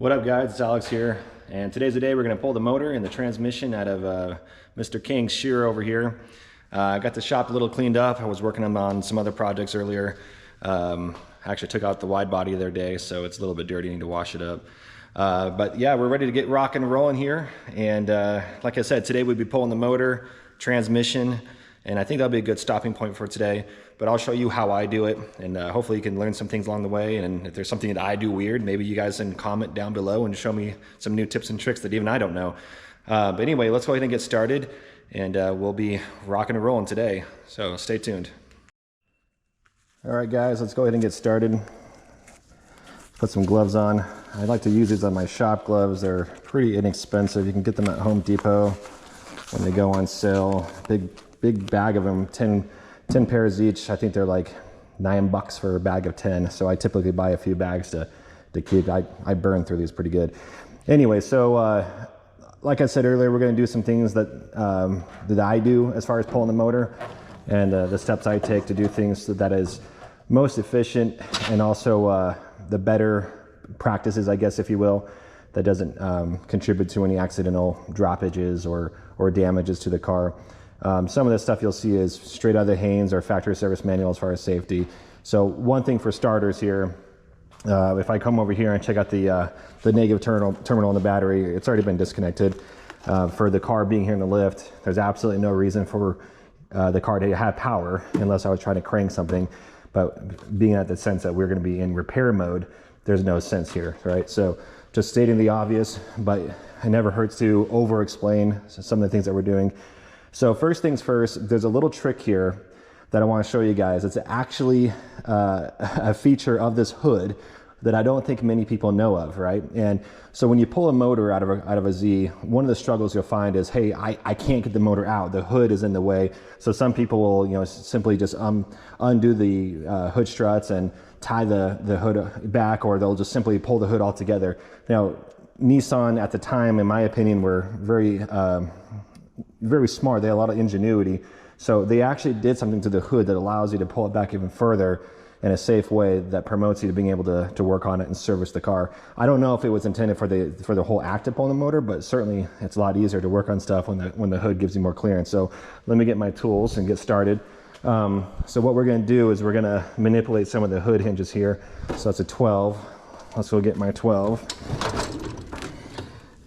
What up guys, it's Alex here, and today's the day we're going to pull the motor and the transmission out of Mr. Kang's Shiro over here. I got the shop a little cleaned up. I was working on some other projects earlier. I actually took out the wide body the other day, so it's a little bit dirty, I need to wash it up. But yeah, we're ready to get rocking and rolling here, and like I said, today we'd be pulling the motor, transmission, and I think that'll be a good stopping point for today. But I'll show you how I do it, and hopefully you can learn some things along the way. And if there's something that I do weird, maybe you guys can comment down below and show me some new tips and tricks that even I don't know. But anyway, let's go ahead and get started, and we'll be rocking and rolling today. So stay tuned. All right guys, let's go ahead and get started. Put some gloves on. I like to use these on my shop gloves. They're pretty inexpensive. You can get them at Home Depot when they go on sale. Big bag of them, 10 pairs each. I think they're like $9 for a bag of 10. So I typically buy a few bags to keep. I burn through these pretty good. Anyway, so like I said earlier, we're going to do some things that I do as far as pulling the motor, and the steps I take to do things that is most efficient, and also the better practices, I guess, if you will, that doesn't contribute to any accidental droppages or damages to the car. Some of the stuff you'll see is straight out of the Haynes or factory service manual as far as safety. So one thing for starters here, if I come over here and check out the negative terminal in the battery, it's already been disconnected. For the car being here in the lift, there's absolutely no reason for the car to have power unless I was trying to crank something. But being at the sense that we're going to be in repair mode, there's no sense here, right? So just stating the obvious, but it never hurts to over explain some of the things that we're doing. So first things first, there's a little trick here that I want to show you guys. It's actually a feature of this hood that I don't think many people know of, right? And so when you pull a motor out of a Z, one of the struggles you'll find is, hey, I can't get the motor out. The hood is in the way. So some people will, simply just undo the hood struts and tie the hood back, or they'll just simply pull the hood all together. Now, Nissan at the time, in my opinion, were very smart. They had a lot of ingenuity. So they actually did something to the hood that allows you to pull it back even further in a safe way that promotes you to being able to work on it and service the car. I don't know if it was intended for the whole act of pulling the motor, but certainly it's a lot easier to work on stuff when the hood gives you more clearance. So let me get my tools and get started. So what we're going to do is we're going to manipulate some of the hood hinges here. So that's a 12. Let's go get my 12.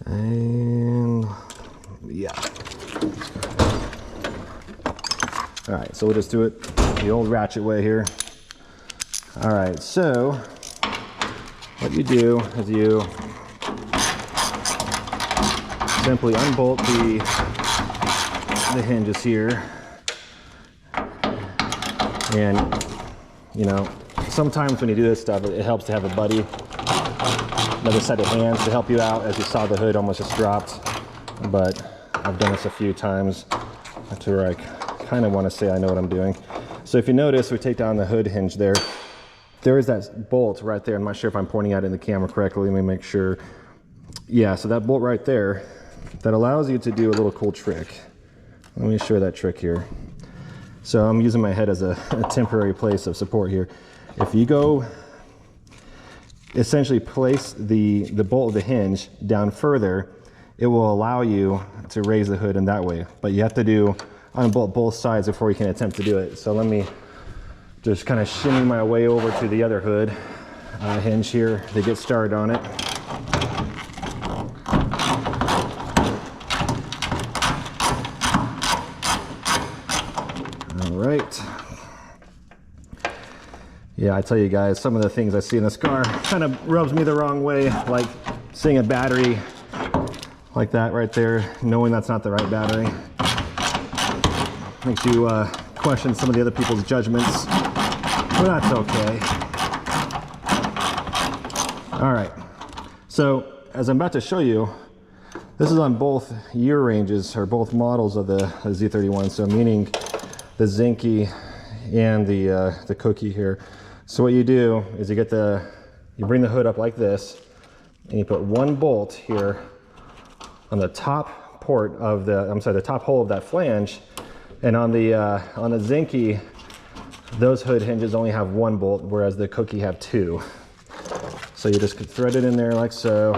And yeah. All right, so we'll just do it the old ratchet way here. All right, so what you do is you simply unbolt the hinges here, and sometimes when you do this stuff, it helps to have a buddy, another set of hands to help you out. As you saw, the hood almost just dropped, but I've done this a few times to where I kind of want to say I know what I'm doing. So if you notice, we take down the hood hinge there. There is that bolt right there. I'm not sure if I'm pointing out in the camera correctly. Let me make sure. Yeah, so that bolt right there, that allows you to do a little cool trick. Let me show that trick here. So I'm using my head as a temporary place of support here. If you go, essentially place the bolt of the hinge down further, it will allow you to raise the hood in that way. But you have to unbolt both sides before you can attempt to do it. So let me just kind of shimmy my way over to the other hood hinge here to get started on it. All right. Yeah, I tell you guys, some of the things I see in this car kind of rubs me the wrong way, like seeing a battery like that right there, knowing that's not the right battery. Makes you question some of the other people's judgments, but that's okay. All right, so as I'm about to show you, this is on both year ranges, or both models of the Z31, so meaning the Zinky and the Cookie here. So what you do is you bring the hood up like this, and you put one bolt here on the top port of the top hole of that flange. And on the Zinky, those hood hinges only have one bolt, whereas the Cookie have two. So So you just thread it in there like so,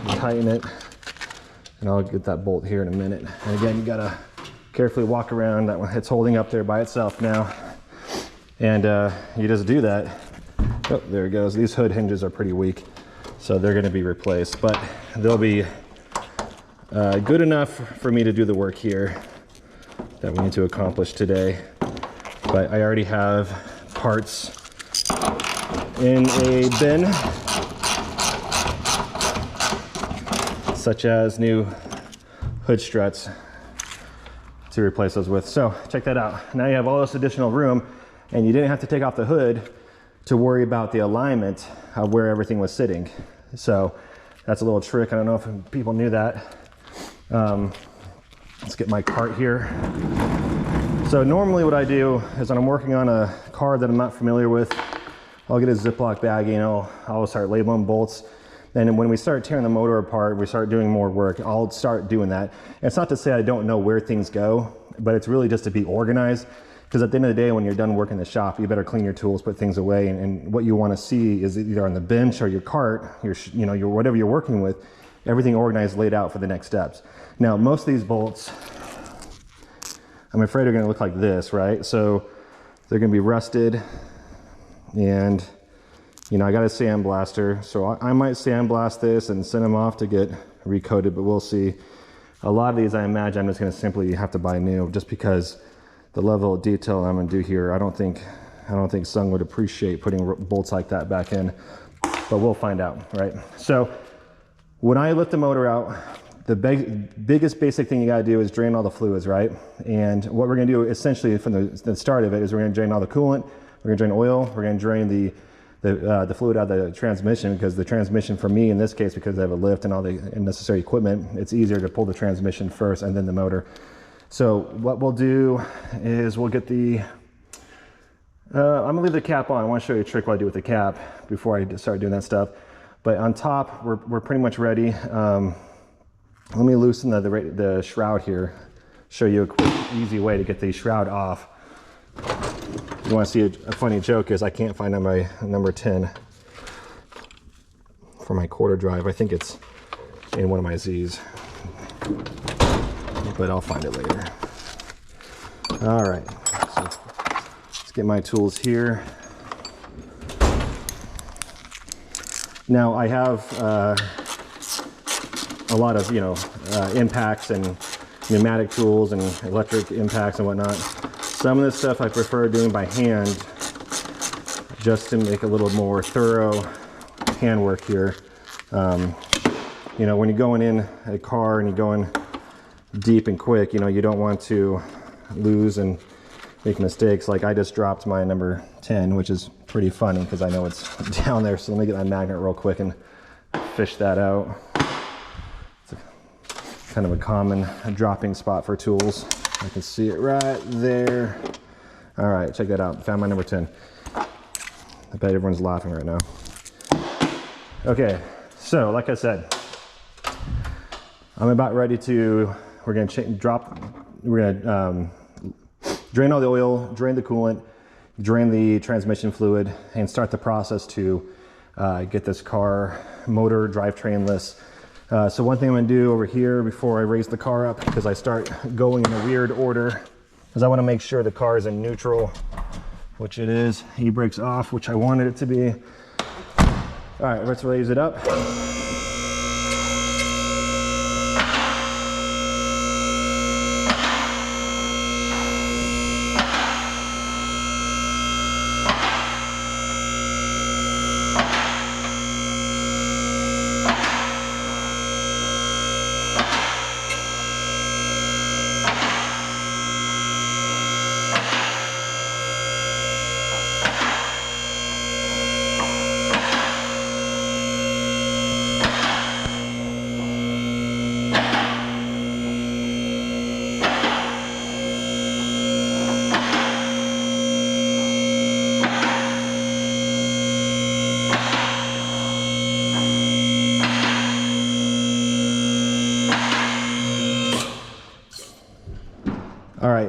tighten it, and I'll get that bolt here in a minute. And again, you gotta carefully walk around that one. It's holding up there by itself now. And you just do that. Oh, there it goes. These hood hinges are pretty weak, so they're gonna be replaced, but they'll be good enough for me to do the work here that we need to accomplish today. But I already have parts in a bin, such as new hood struts to replace those with. So check that out. Now you have all this additional room, and you didn't have to take off the hood to worry about the alignment of where everything was sitting. So that's a little trick. I don't know if people knew that. Let's get my cart here. So normally what I do is when I'm working on a car that I'm not familiar with, I'll get a Ziploc bag, you know, I'll start labeling bolts. And when we start tearing the motor apart, we start doing more work, I'll start doing that. And it's not to say I don't know where things go, but it's really just to be organized. Because at the end of the day, when you're done working in the shop, you better clean your tools, put things away. And what you want to see is either on the bench or your cart, your whatever you're working with, everything organized, laid out for the next steps. Now, most of these bolts, I'm afraid are going to look like this, right? So they're going to be rusted, and you know, I got a sandblaster, so I might sandblast this and send them off to get recoated, but we'll see. A lot of these, I imagine, I'm just going to simply have to buy new, just because the level of detail I'm going to do here, I don't think Sung would appreciate putting bolts like that back in, but we'll find out, right? So when I lift the motor out, the biggest basic thing you got to do is drain all the fluids, right? And what we're going to do essentially from the start of it is we're going to drain all the coolant, we're going to drain oil, we're going to drain the fluid out of the transmission, because the transmission, for me in this case, because I have a lift and all the necessary equipment, it's easier to pull the transmission first and then the motor. So what we'll do is we'll get the, I'm gonna leave the cap on. I want to show you a trick what I do with the cap before I start doing that stuff. But on top, we're pretty much ready. Let me loosen the shroud here, show you a quick, easy way to get the shroud off. You want to see a funny joke is I can't find my number 10 for my quarter drive. I think it's in one of my Z's, but I'll find it later. All right, so let's get my tools here. Now I have a lot of, impacts and pneumatic tools and electric impacts and whatnot. Some of this stuff I prefer doing by hand, just to make a little more thorough handwork here. When you're going in a car and you're going deep and quick, you don't want to lose and make mistakes. Like I just dropped my number 10, which is pretty funny because I know it's down there. So let me get my magnet real quick and fish that out. It's kind of a common dropping spot for tools. I can see it right there. All right, check that out. Found my number 10. I bet everyone's laughing right now. Okay, so like I said, I'm about ready to, we're gonna drain all the oil, drain the coolant, drain the transmission fluid, and start the process to get this car motor drivetrainless. So one thing I'm gonna do over here before I raise the car up, because I start going in a weird order, is I wanna make sure the car is in neutral, which it is. E-brake's off, which I wanted it to be. All right, let's raise it up.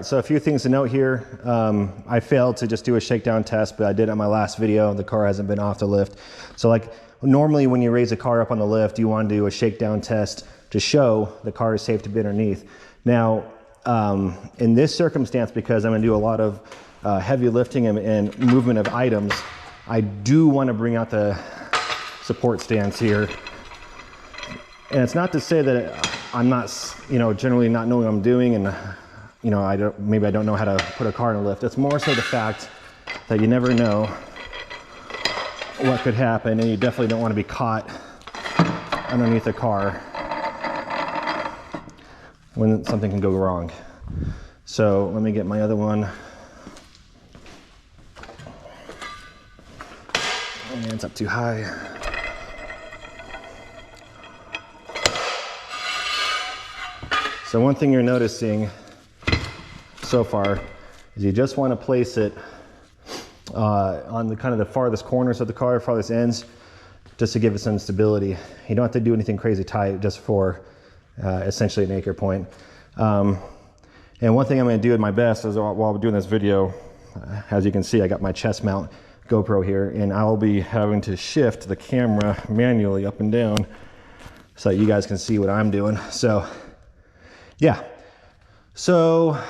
so a few things to note here. I failed to just do a shakedown test, but I did on my last video. The car hasn't been off the lift. So like normally when you raise a car up on the lift, you want to do a shakedown test to show the car is safe to be underneath. Now, in this circumstance, because I'm going to do a lot of heavy lifting and movement of items, I do want to bring out the support stance here. And it's not to say that I'm not, generally not knowing what I'm doing and, maybe I don't know how to put a car in a lift. It's more so the fact that you never know what could happen, and you definitely don't want to be caught underneath a car when something can go wrong. So let me get my other one. And it's up too high. So one thing you're noticing so far is you just want to place it on the kind of the farthest corners of the car, farthest ends, just to give it some stability. You don't have to do anything crazy tight, just for essentially an anchor point. And one thing I'm going to do at my best is while we're doing this video, as you can see, I got my chest mount GoPro here, and I'll be having to shift the camera manually up and down so that you guys can see what I'm doing. So yeah, so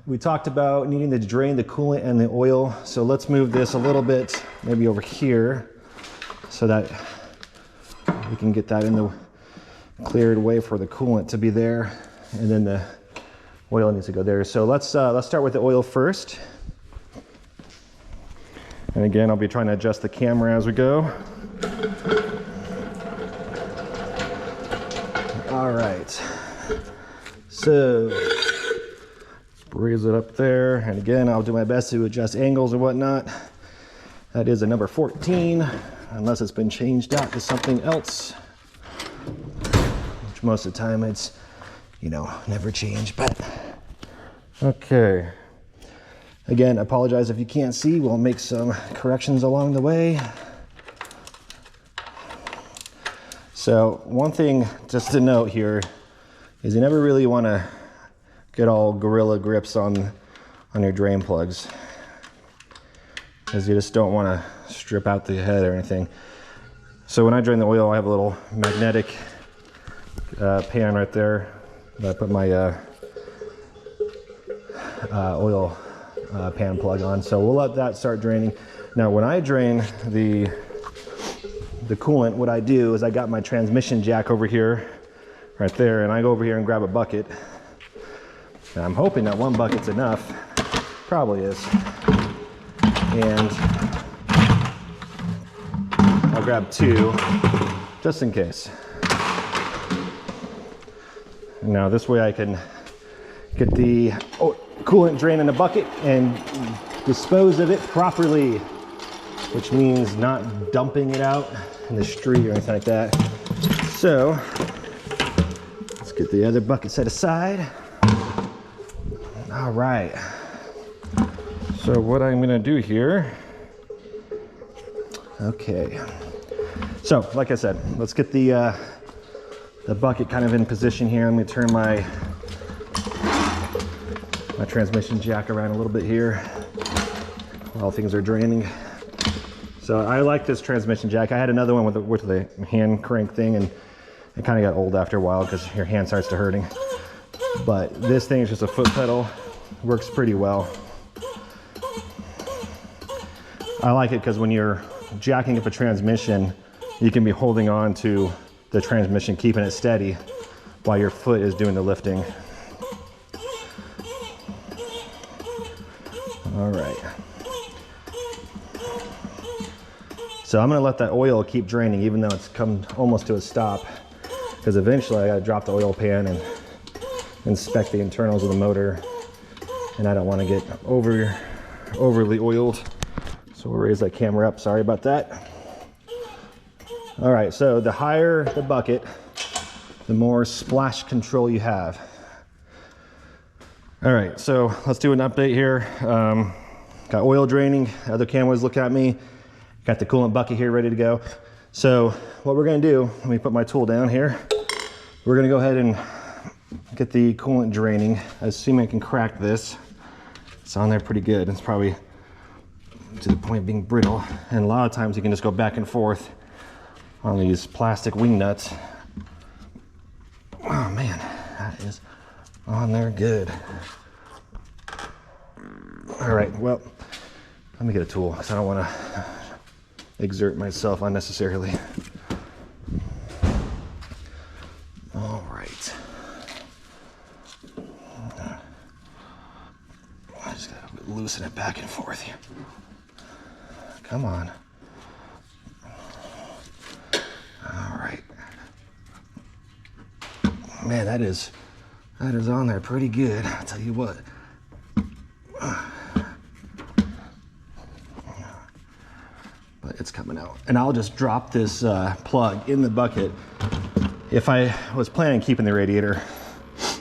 we talked about needing to drain the coolant and the oil. So let's move this a little bit, maybe over here, so that we can get that in the cleared way for the coolant to be there, and then the oil needs to go there. So let's start with the oil first. And again, I'll be trying to adjust the camera as we go. All right. So raise it up there, and again, I'll do my best to adjust angles and whatnot. That is a number 14, unless it's been changed out to something else, which most of the time it's, never changed, but okay. Again, I apologize if you can't see. We'll make some corrections along the way. So one thing just to note here is you never really want to get all gorilla grips on your drain plugs, because you just don't want to strip out the head or anything. So when I drain the oil, I have a little magnetic pan right there that I put my oil pan plug on. So we'll let that start draining. Now when I drain the coolant, what I do is I got my transmission jack over here, right there, and I go over here and grab a bucket. And I'm hoping that one bucket's enough. Probably is. And I'll grab two, just in case. Now this way I can get the coolant drain in a bucket and dispose of it properly, which means not dumping it out in the street or anything like that. So let's get the other bucket set aside. All right. So what I'm gonna do here, okay. So like I said, let's get the bucket kind of in position here. Let me turn my transmission jack around a little bit here while things are draining. So I like this transmission jack. I had another one with the hand crank thing, and it kind of got old after a while because your hand starts to hurting. But this thing is just a foot pedal. Works pretty well. I like it because when you're jacking up a transmission, you can be holding on to the transmission, keeping it steady while your foot is doing the lifting. All right. So I'm gonna let that oil keep draining even though it's come almost to a stop, because eventually I gotta drop the oil pan and inspect the internals of the motor, and I don't want to get overly oiled. So we'll raise that camera up, sorry about that. All right, so the higher the bucket, the more splash control you have. All right, so let's do an update here. Got oil draining, other cameras look at me. Got the coolant bucket here ready to go. So what we're gonna do, let me put my tool down here. We're gonna go ahead and get the coolant draining. Assuming I can crack this. It's on there pretty good. It's probably to the point of being brittle. And a lot of times you can just go back and forth on these plastic wing nuts. Oh man, that is on there good. All right, well, let me get a tool because I don't want to exert myself unnecessarily. All right. I just gotta loosen it back and forth here. Come on. All right. Man, that is on there pretty good. I'll tell you what. But it's coming out. And I'll just drop this plug in the bucket. If I was planning on keeping the radiator,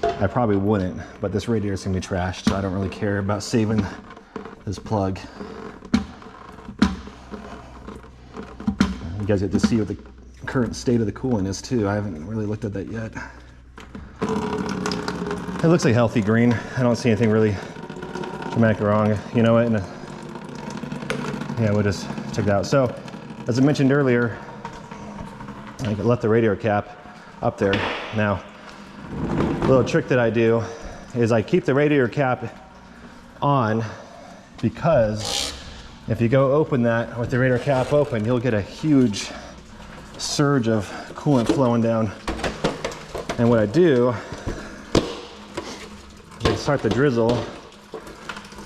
I probably wouldn't, but this radiator's gonna be trashed, so I don't really care about saving this plug. You guys get to see what the current state of the coolant is too. I haven't really looked at that yet. It looks like healthy green. I don't see anything really dramatically wrong. You know what? Yeah, we'll just check that out. So, as I mentioned earlier, I left the radiator cap up there. Now, a little trick that I do is I keep the radiator cap on because if you go open that with the radiator cap open, you'll get a huge surge of coolant flowing down. And what I do is I start the drizzle,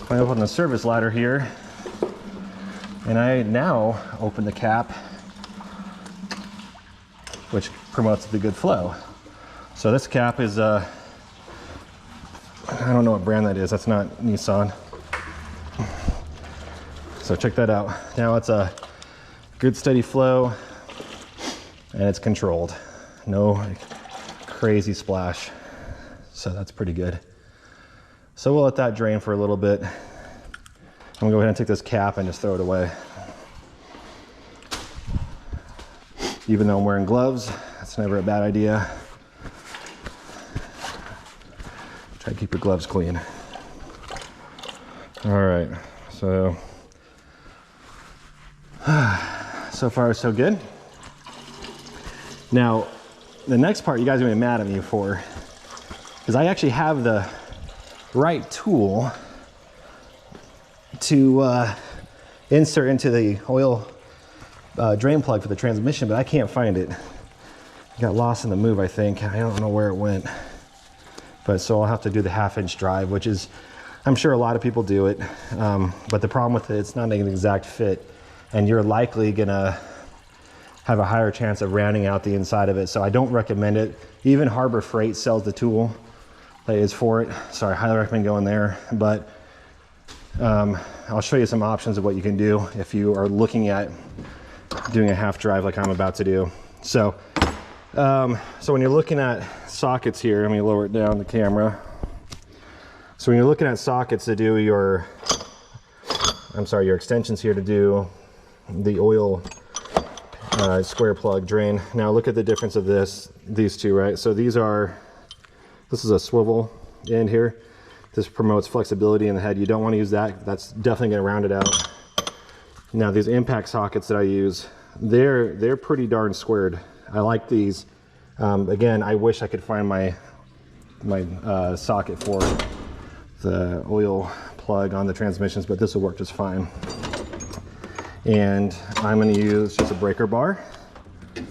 climb up on the service ladder here, and I now open the cap, which promotes the good flow. So this cap is, I don't know what brand that is. That's not Nissan. So check that out. Now it's a good steady flow and it's controlled. No crazy splash. So that's pretty good. So we'll let that drain for a little bit. I'm gonna go ahead and take this cap and just throw it away. Even though I'm wearing gloves, that's never a bad idea. Try to keep your gloves clean. All right, so far so good. Now, the next part you guys are gonna be mad at me for, because I actually have the right tool to insert into the oil drain plug for the transmission, but I can't find it. It got lost in the move, I think. I don't know where it went. But so I'll have to do the 1/2-inch drive, which is, I'm sure a lot of people do it. But the problem with it, it's not an exact fit, and you're likely gonna have a higher chance of rounding out the inside of it. So I don't recommend it. Even Harbor Freight sells the tool that is for it. So I highly recommend going there. But I'll show you some options of what you can do if you are looking at doing a half drive like I'm about to do. So when you're looking at sockets here, let me lower it down the camera. So when you're looking at sockets to do your extensions here to do the oil square plug drain. Now look at the difference of these two, right? So this is a swivel end here. This promotes flexibility in the head. You don't want to use that. That's definitely going to round it out. Now these impact sockets that I use, they're pretty darn squared. I like these. Again, I wish I could find my socket for the oil plug on the transmissions, but this will work just fine. And I'm going to use just a breaker bar. And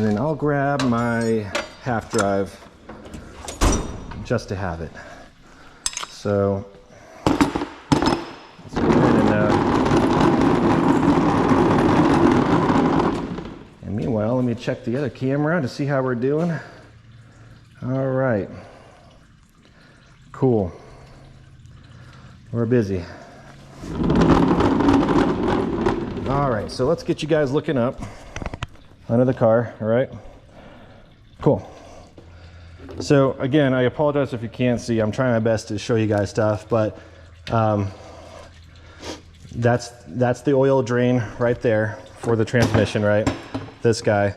then I'll grab my half drive just to have it. So let's go ahead and meanwhile, let me check the other camera to see how we're doing. All right, cool. We're busy. All right, so let's get you guys looking up under the car. All right, cool. So again, I apologize if you can't see. I'm trying my best to show you guys stuff, but that's the oil drain right there for the transmission, right? This guy.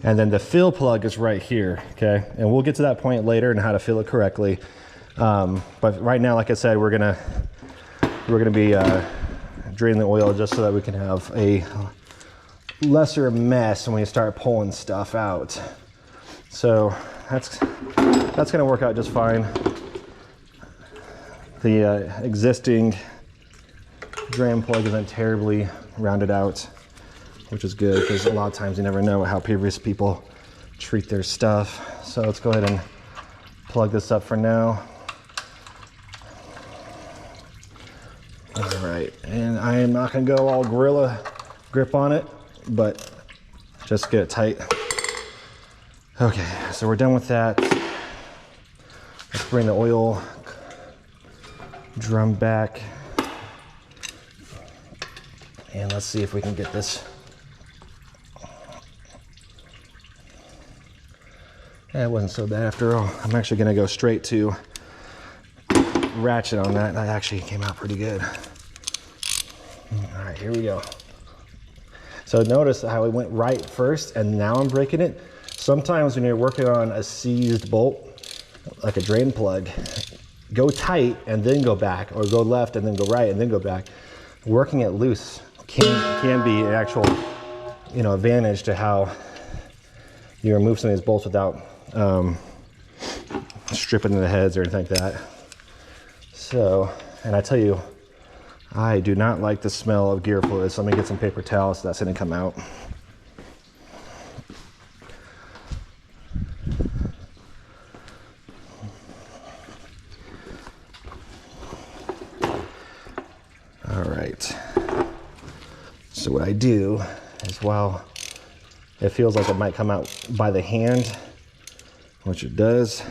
And then the fill plug is right here, okay? And we'll get to that point later and how to fill it correctly. But right now, like I said, we're gonna be draining the oil just so that we can have a lesser mess when we start pulling stuff out. So that's gonna work out just fine. The existing drain plug isn't terribly rounded out, which is good because a lot of times you never know how previous people treat their stuff. So let's go ahead and plug this up for now. All right, and I am not gonna go all gorilla grip on it, but just get it tight. Okay, so we're done with that. Let's bring the oil drum back. And let's see if we can get this. That wasn't so bad after all. I'm actually gonna go straight to ratchet on that. That actually came out pretty good. All right, here we go. So notice how it went right first and now I'm breaking it. Sometimes when you're working on a seized bolt, like a drain plug, go tight and then go back, or go left and then go right and then go back. Working it loose can be an actual, advantage to how you remove some of these bolts without stripping the heads or anything like that. So, and I tell you, I do not like the smell of gear fluid, so let me get some paper towels so that's gonna come out. All right, so what I do is, while it feels like it might come out by the hand, which it does,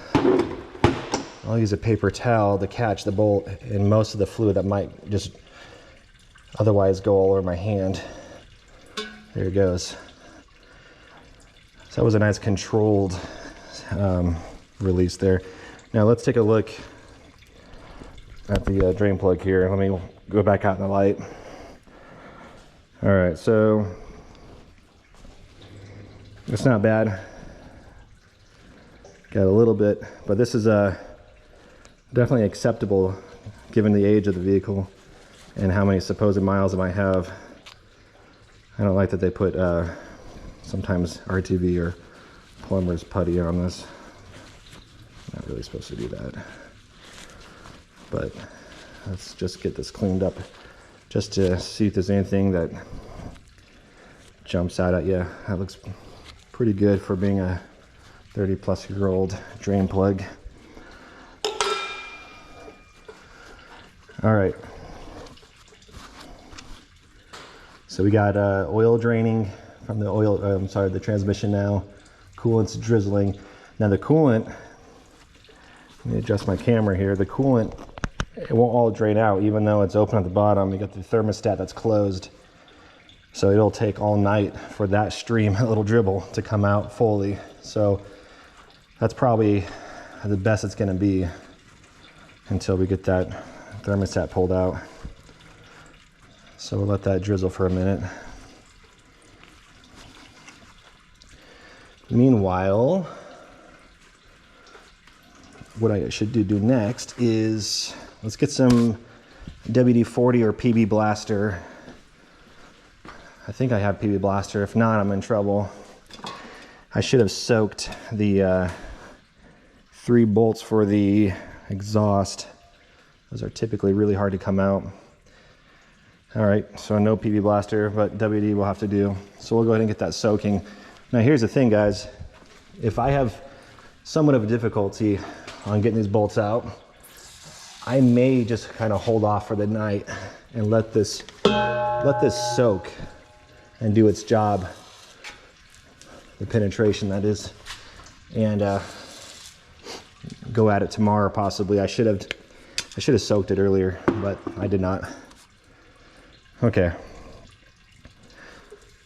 I'll use a paper towel to catch the bolt and most of the fluid that might just otherwise go all over my hand. There it goes. So that was a nice controlled release there. Now let's take a look at the drain plug here. Let me go back out in the light. All right, so it's not bad. Got a little bit, but this is definitely acceptable given the age of the vehicle and how many supposed miles it might have. I don't like that they put sometimes RTV or plumber's putty on this. Not really supposed to do that. But let's just get this cleaned up just to see if there's anything that jumps out at you. That looks pretty good for being a 30-plus-year-old drain plug. All right. So we got oil draining from the the transmission now. Coolant's drizzling. Now the coolant, let me adjust my camera here. The coolant, it won't all drain out, even though it's open at the bottom. You got the thermostat that's closed. So it'll take all night for that stream, a little dribble, to come out fully. So that's probably the best it's gonna be until we get that thermostat pulled out. So we'll let that drizzle for a minute. Meanwhile, what I should do next is, let's get some WD-40 or PB Blaster. I think I have PB Blaster. If not, I'm in trouble. I should have soaked the 3 bolts for the exhaust. Those are typically really hard to come out. All right, so no PB Blaster, but WD will have to do. So we'll go ahead and get that soaking. Now here's the thing, guys. If I have somewhat of a difficulty on getting these bolts out, I may just kind of hold off for the night and let this soak and do its job, the penetration that is, and go at it tomorrow possibly. I should have soaked it earlier, but I did not. Okay,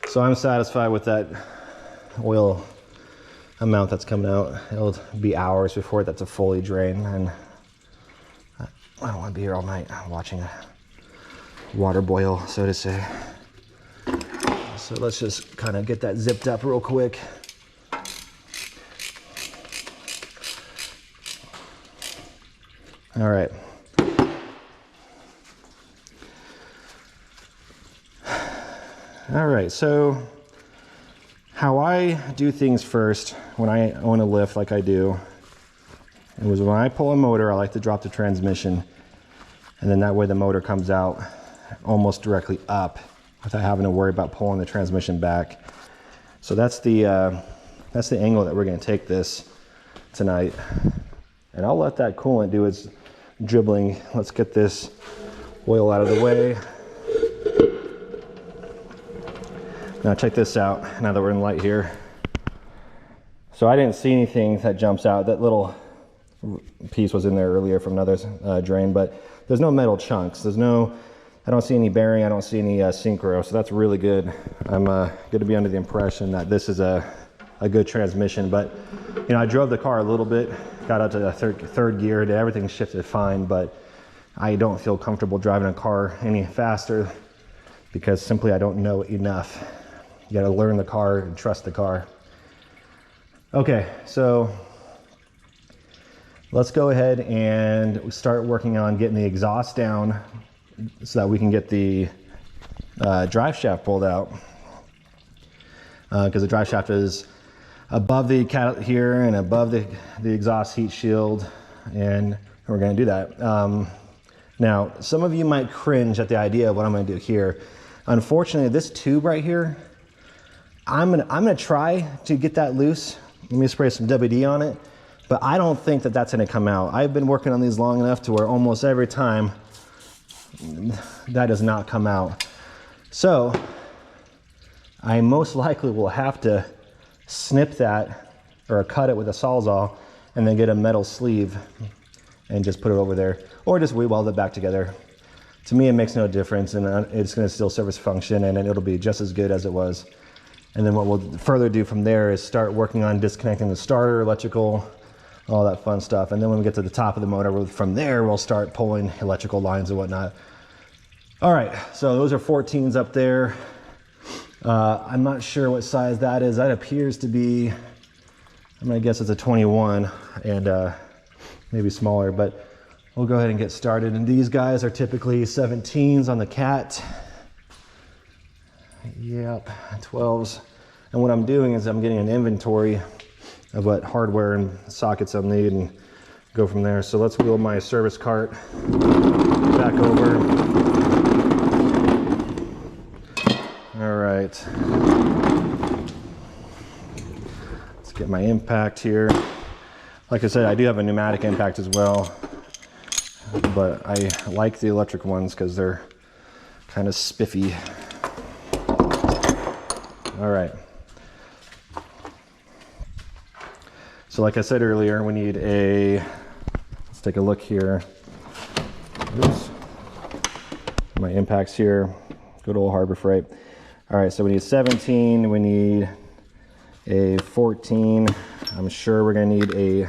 so I'm satisfied with that oil amount that's coming out. It'll be hours before that's a fully drain, and I don't want to be here all night watching a water boil, so to say. So let's just kind of get that zipped up real quick. All right. All right, so how I do things first when I own a lift like I do, it was when I pull a motor, I like to drop the transmission, and then that way the motor comes out almost directly up without having to worry about pulling the transmission back. So that's the angle that we're gonna take this tonight. And I'll let that coolant do its dribbling. Let's get this oil out of the way. Now check this out, now that we're in light here. So I didn't see anything that jumps out. That little piece was in there earlier from another drain, but there's no metal chunks. I don't see any bearing, I don't see any synchro, so that's really good. I'm good to be under the impression that this is a good transmission, but you know, I drove the car a little bit, got out to the third gear, everything shifted fine, but I don't feel comfortable driving a car any faster because simply I don't know enough. You gotta learn the car and trust the car. Okay, so let's go ahead and start working on getting the exhaust down so that we can get the drive shaft pulled out. Because the drive shaft is above the cat here and above the exhaust heat shield, and we're gonna do that. Now, some of you might cringe at the idea of what I'm gonna do here. Unfortunately, this tube right here, I'm gonna try to get that loose. Let me spray some WD on it, but I don't think that that's gonna come out. I've been working on these long enough to where almost every time that does not come out. So I most likely will have to snip that or cut it with a Sawzall and then get a metal sleeve and just put it over there, or just re-weld it back together. To me, it makes no difference, and it's gonna still serve its function, and it'll be just as good as it was. And then what we'll further do from there is start working on disconnecting the starter, electrical, all that fun stuff. And then when we get to the top of the motor, from there, we'll start pulling electrical lines and whatnot. All right, so those are 14s up there. I'm not sure what size that is. That appears to be, I'm gonna guess it's a 21 and maybe smaller, but we'll go ahead and get started. And these guys are typically 17s on the Cat. Yep, 12s. And what I'm doing is I'm getting an inventory of what hardware and sockets I'll need and go from there. So let's wheel my service cart back over. All right. Let's get my impact here. Like I said, I do have a pneumatic impact as well, but I like the electric ones because they're kind of spiffy. All right. So like I said earlier, we need let's take a look here. Oops. My impacts here, good old Harbor Freight. All right, so we need 17, we need a 14. I'm sure we're gonna need a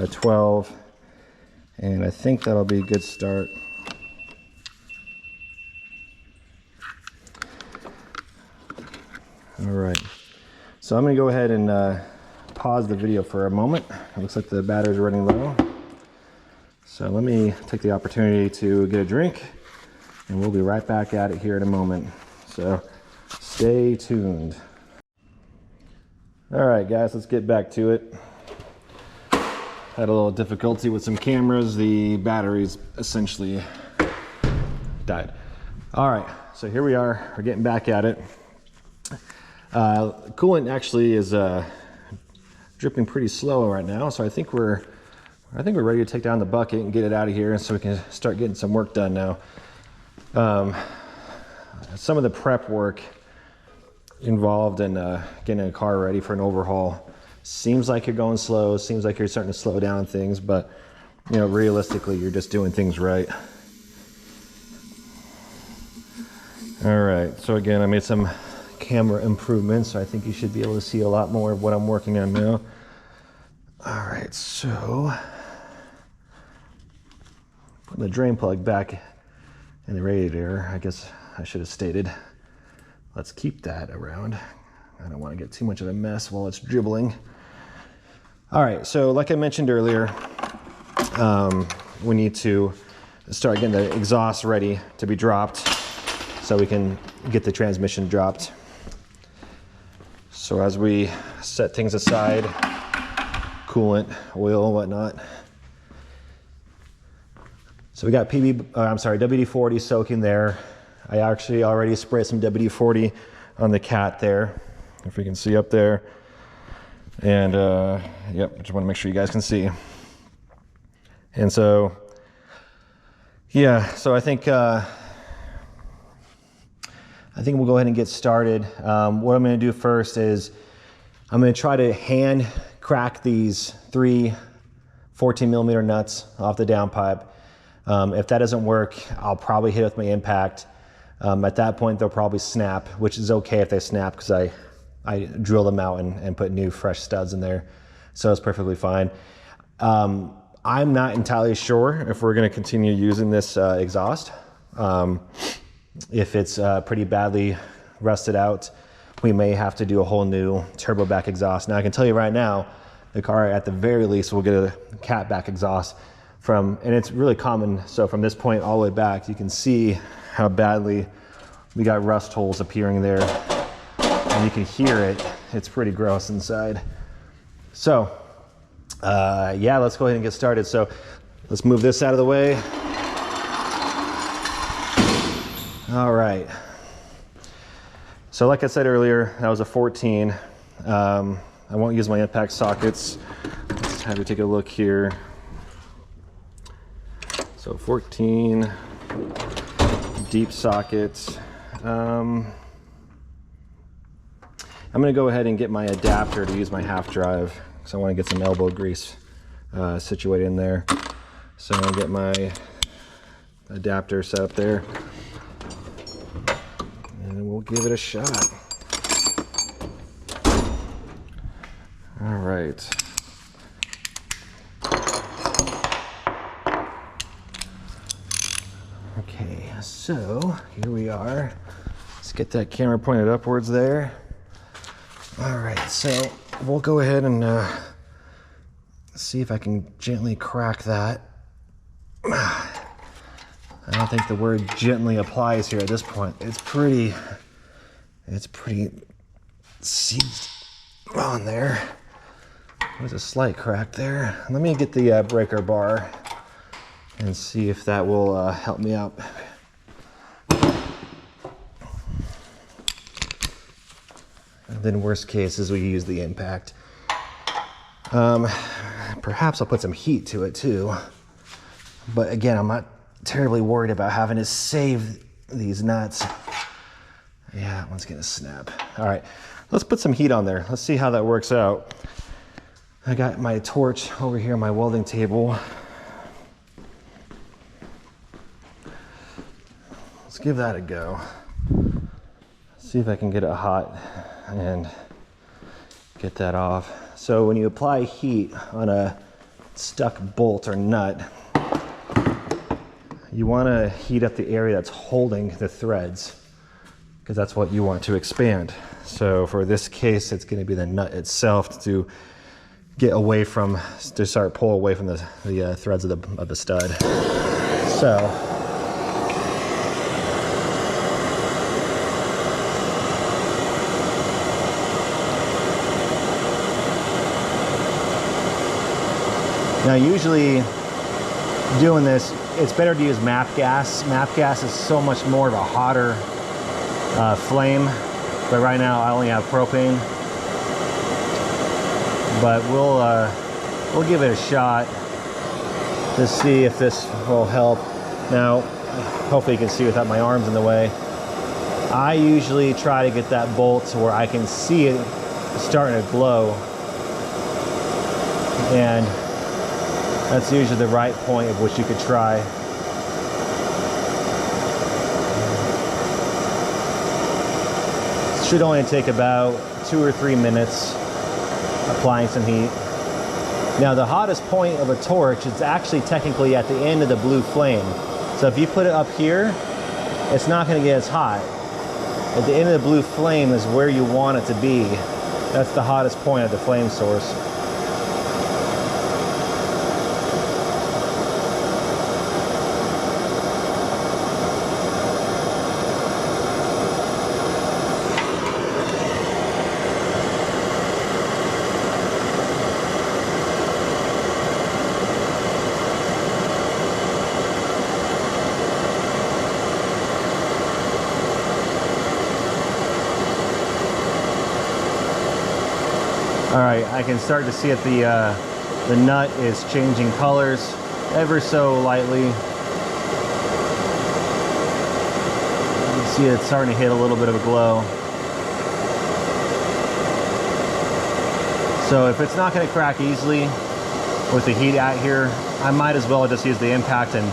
12, and I think that'll be a good start. All right, so I'm gonna go ahead and pause the video for a moment. It looks like the batteries are running low. So let me take the opportunity to get a drink, and we'll be right back at it here in a moment. So stay tuned. All right, guys, let's get back to it. Had a little difficulty with some cameras. The batteries essentially died. All right, so here we are. We're getting back at it. Coolant actually is dripping pretty slow right now, so I think we're ready to take down the bucket and get it out of here, so we can start getting some work done now. Some of the prep work involved in getting a car ready for an overhaul seems like you're going slow, seems like you're starting to slow down things, but you know, realistically, you're just doing things right. All right, so again, I made some camera improvements, so I think you should be able to see a lot more of what I'm working on now. All right, so putting the drain plug back in the radiator, I guess I should have stated, let's keep that around. I don't want to get too much of a mess while it's dribbling. All right, so like I mentioned earlier, we need to start getting the exhaust ready to be dropped so we can get the transmission dropped. So as we set things aside, coolant, oil, whatnot. So we got WD-40 soaking there. I actually already sprayed some WD-40 on the cat there, if we can see up there. And yep, I just want to make sure you guys can see. And so, yeah, so I think we'll go ahead and get started. What I'm going to do first is I'm going to try to hand crack these 3 14mm nuts off the downpipe. If that doesn't work, I'll probably hit it with my impact. At that point, they'll probably snap, which is okay if they snap because I drill them out and put new fresh studs in there. So it's perfectly fine. I'm not entirely sure if we're going to continue using this exhaust. If it's pretty badly rusted out, we may have to do a whole new turbo back exhaust. Now I can tell you right now, the car at the very least will get a cat back exhaust and it's really common. So from this point all the way back, you can see how badly we got rust holes appearing there. And you can hear it. It's pretty gross inside. So yeah, let's go ahead and get started. So let's move this out of the way. All right. So like I said earlier, that was a 14. I won't use my impact sockets. Let's have you take a look here. So 14 deep sockets. I'm gonna go ahead and get my adapter to use my half drive because I want to get some elbow grease situated in there. So I'm gonna get my adapter set up there and we'll give it a shot. All right. Okay, so here we are. Let's get that camera pointed upwards there. All right, so we'll go ahead and see if I can gently crack that. I don't think the word gently applies here at this point. It's pretty seized on there. There's a slight crack there. Let me get the breaker bar and see if that will help me out. And then worst case is we use the impact. Perhaps I'll put some heat to it too. But again, I'm not terribly worried about having to save these nuts. Yeah, that one's gonna snap. All right, let's put some heat on there. Let's see how that works out. I got my torch over here on my welding table. Let's give that a go. See if I can get it hot and get that off. So when you apply heat on a stuck bolt or nut, you want to heat up the area that's holding the threads because that's what you want to expand. So for this case, it's going to be the nut itself to get away from, to start pull away from the threads of the stud. So now usually doing this, it's better to use MAP gas. MAP gas is so much more of a hotter flame, but right now I only have propane. But we'll give it a shot to see if this will help. Now, hopefully you can see without my arms in the way. I usually try to get that bolt to where I can see it starting to glow. And that's usually the right point at which you could try. It should only take about 2 or 3 minutes applying some heat. Now the hottest point of a torch is actually technically at the end of the blue flame. So if you put it up here, it's not going to get as hot. At the end of the blue flame is where you want it to be. That's the hottest point of the flame source. All right, I can start to see that the nut is changing colors ever so lightly. You can see it's starting to hit a little bit of a glow. So if it's not going to crack easily with the heat out here, I might as well just use the impact and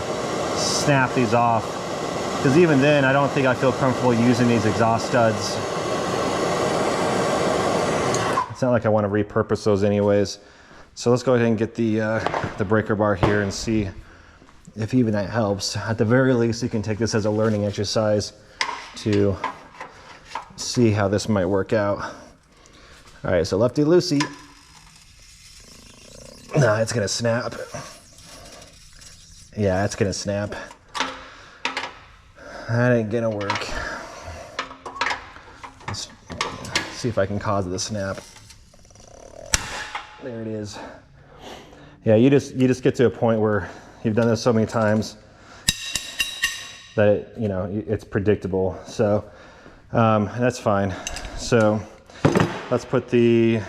snap these off. Because even then, I don't think I feel comfortable using these exhaust studs. It's not like I want to repurpose those anyways. So let's go ahead and get the breaker bar here and see if even that helps. At the very least, you can take this as a learning exercise to see how this might work out. All right, so lefty loosey. No, it's gonna snap. Yeah, it's gonna snap. That ain't gonna work. Let's see if I can cause it to snap. There it is. Yeah, you just get to a point where you've done this so many times that it's predictable. So that's fine. So let's put the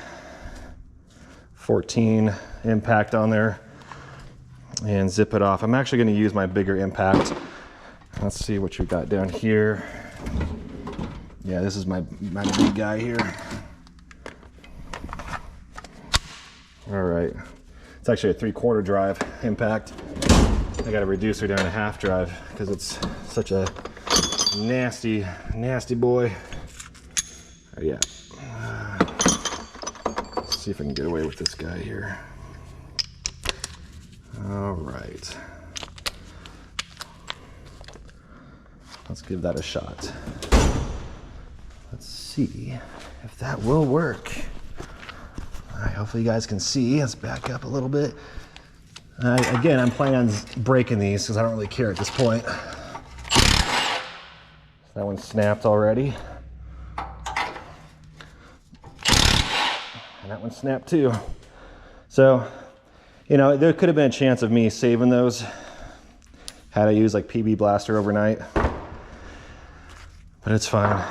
14 impact on there and zip it off. I'm actually going to use my bigger impact. Let's see what you got down here. Yeah, this is my big guy here. All right, it's actually a 3/4 drive impact. I got to reduce her down to half drive because it's such a nasty boy. Oh, yeah. Let's see if I can get away with this guy here. All right. Let's give that a shot. Let's see if that will work. All right, hopefully you guys can see. Let's back up a little bit. Again, I'm planning on breaking these because I don't really care at this point. That one snapped already. And that one snapped too. So, there could have been a chance of me saving those had I used like PB Blaster overnight. But it's fine.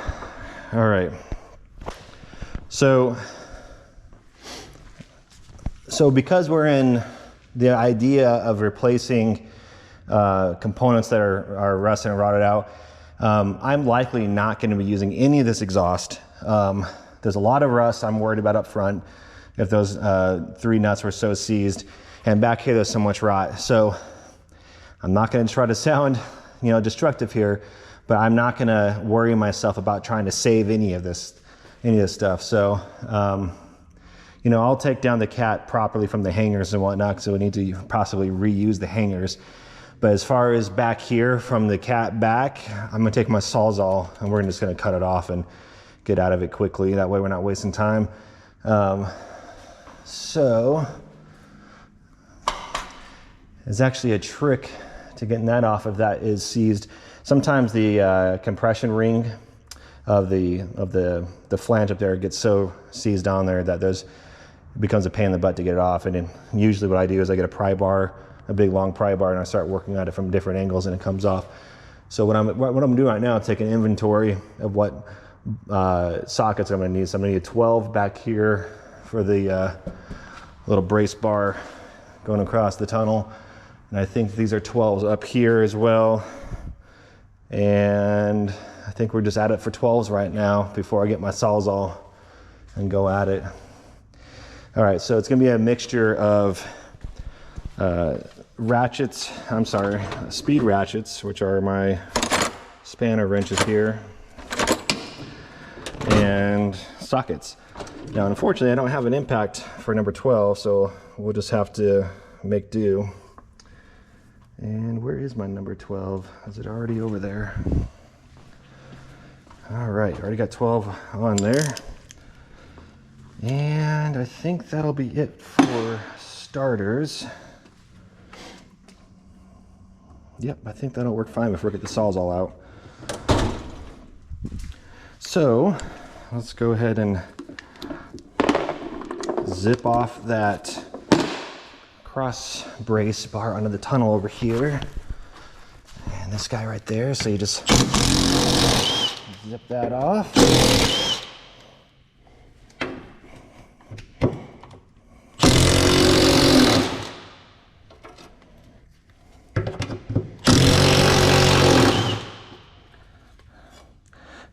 All right. So because we're in the idea of replacing components that are rusted and rotted out, I'm likely not going to be using any of this exhaust. There's a lot of rust I'm worried about up front if those 3 nuts were so seized, and back here there's so much rot. So I'm not going to try to sound destructive here, but I'm not going to worry myself about trying to save any of this stuff. So I'll take down the cat properly from the hangers and whatnot, so we need to possibly reuse the hangers. But as far as back here from the cat back, I'm gonna take my Sawzall and we're just gonna cut it off and get out of it quickly. That way we're not wasting time. So there's actually a trick to getting that off if that is seized. Sometimes the compression ring of the flange up there gets so seized on there that it becomes a pain in the butt to get it off. And then usually what I do is I get a pry bar, a big long pry bar, and I start working at it from different angles and it comes off. So what I'm doing right now is taking inventory of what sockets I'm going to need. So I'm going to need 12 back here for the little brace bar going across the tunnel. And I think these are 12s up here as well. And I think we're just at it for 12s right now before I get my Sawzall and go at it. All right, so it's gonna be a mixture of speed ratchets, which are my spanner wrenches here, and sockets. Now, unfortunately, I don't have an impact for number 12, so we'll just have to make do. And where is my number 12? Is it already over there? All right, already got 12 on there. And I think that'll be it for starters. Yep, I think that'll work fine if we get the Sawzall out. So let's go ahead and zip off that cross brace bar under the tunnel over here. And this guy right there, so you just zip that off.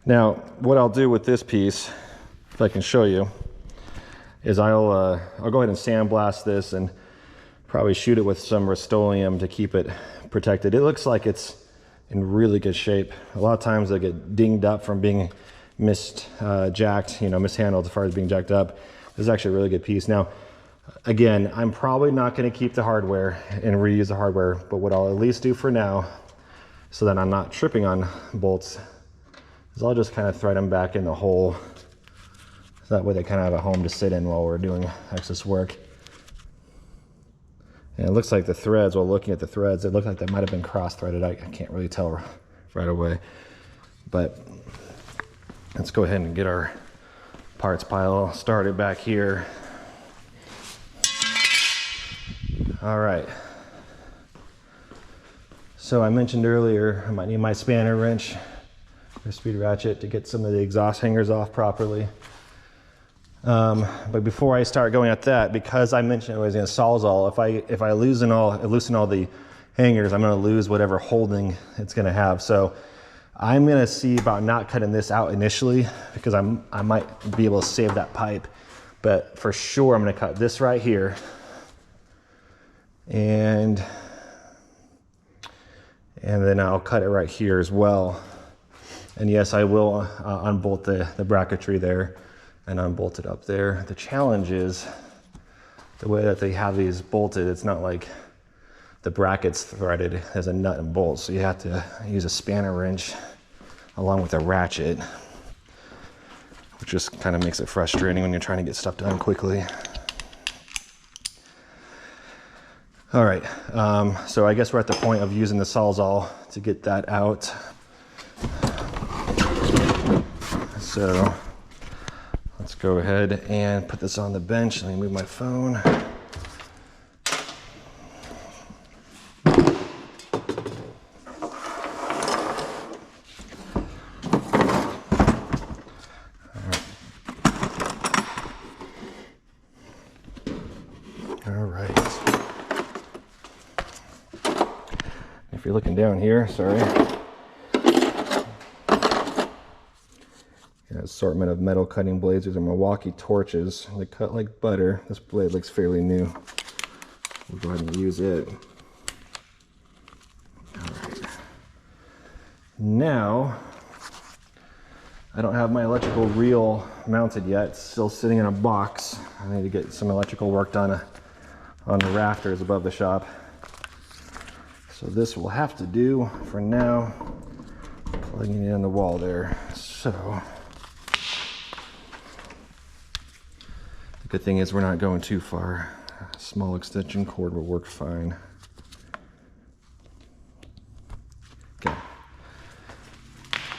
Now, what I'll do with this piece, if I can show you, is I'll go ahead and sandblast this and probably shoot it with some Rust-Oleum to keep it protected. It looks like it's in really good shape. A lot of times they get dinged up from being misjacked, you know, mishandled as far as being jacked up. This is actually a really good piece. Now, again, I'm probably not going to keep the hardware and reuse the hardware, but what I'll at least do for now, so that I'm not tripping on bolts, is I'll just kind of thread them back in the hole. So that way they kind of have a home to sit in while we're doing excess work. And it looks like the threads, while looking at the threads, it looked like they might have been cross-threaded. I can't really tell right away. But let's go ahead and get our parts pile started back here. All right. So I mentioned earlier, I might need my spanner wrench or speed ratchet to get some of the exhaust hangers off properly. But before I start going at that, because I mentioned it was in a Sawzall, if I loosen all the hangers, I'm going to lose whatever holding it's going to have. So I'm going to see about not cutting this out initially, because I might be able to save that pipe. But for sure, I'm going to cut this right here, and then I'll cut it right here as well. And yes, I will unbolt the bracketry there and unbolt it up there. The challenge is the way that they have these bolted, it's not like the bracket's threaded as a nut and bolt. So you have to use a spanner wrench along with a ratchet, which just kind of makes it frustrating when you're trying to get stuff done quickly. All right, so I guess we're at the point of using the Sawzall to get that out. So let's go ahead and put this on the bench. Let me move my phone. All right. If you're looking down here, sorry. Assortment of metal cutting blades. These are Milwaukee torches. They cut like butter. This blade looks fairly new. We'll go ahead and use it. All right. Now, I don't have my electrical reel mounted yet. It's still sitting in a box. I need to get some electrical work done on the rafters above the shop. So this will have to do for now. Plugging it in the wall there. So the good thing is we're not going too far. A small extension cord will work fine. Okay.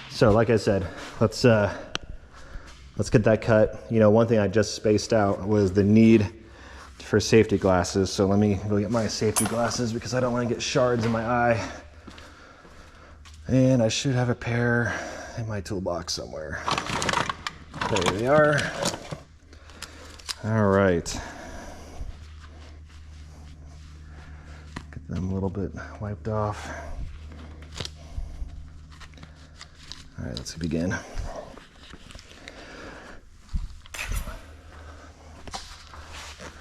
So like I said, let's get that cut. You know, one thing I just spaced out was the need for safety glasses. So let me go get my safety glasses because I don't want to get shards in my eye. And I should have a pair in my toolbox somewhere. There they are. All right. Get them a little bit wiped off. All right, let's begin.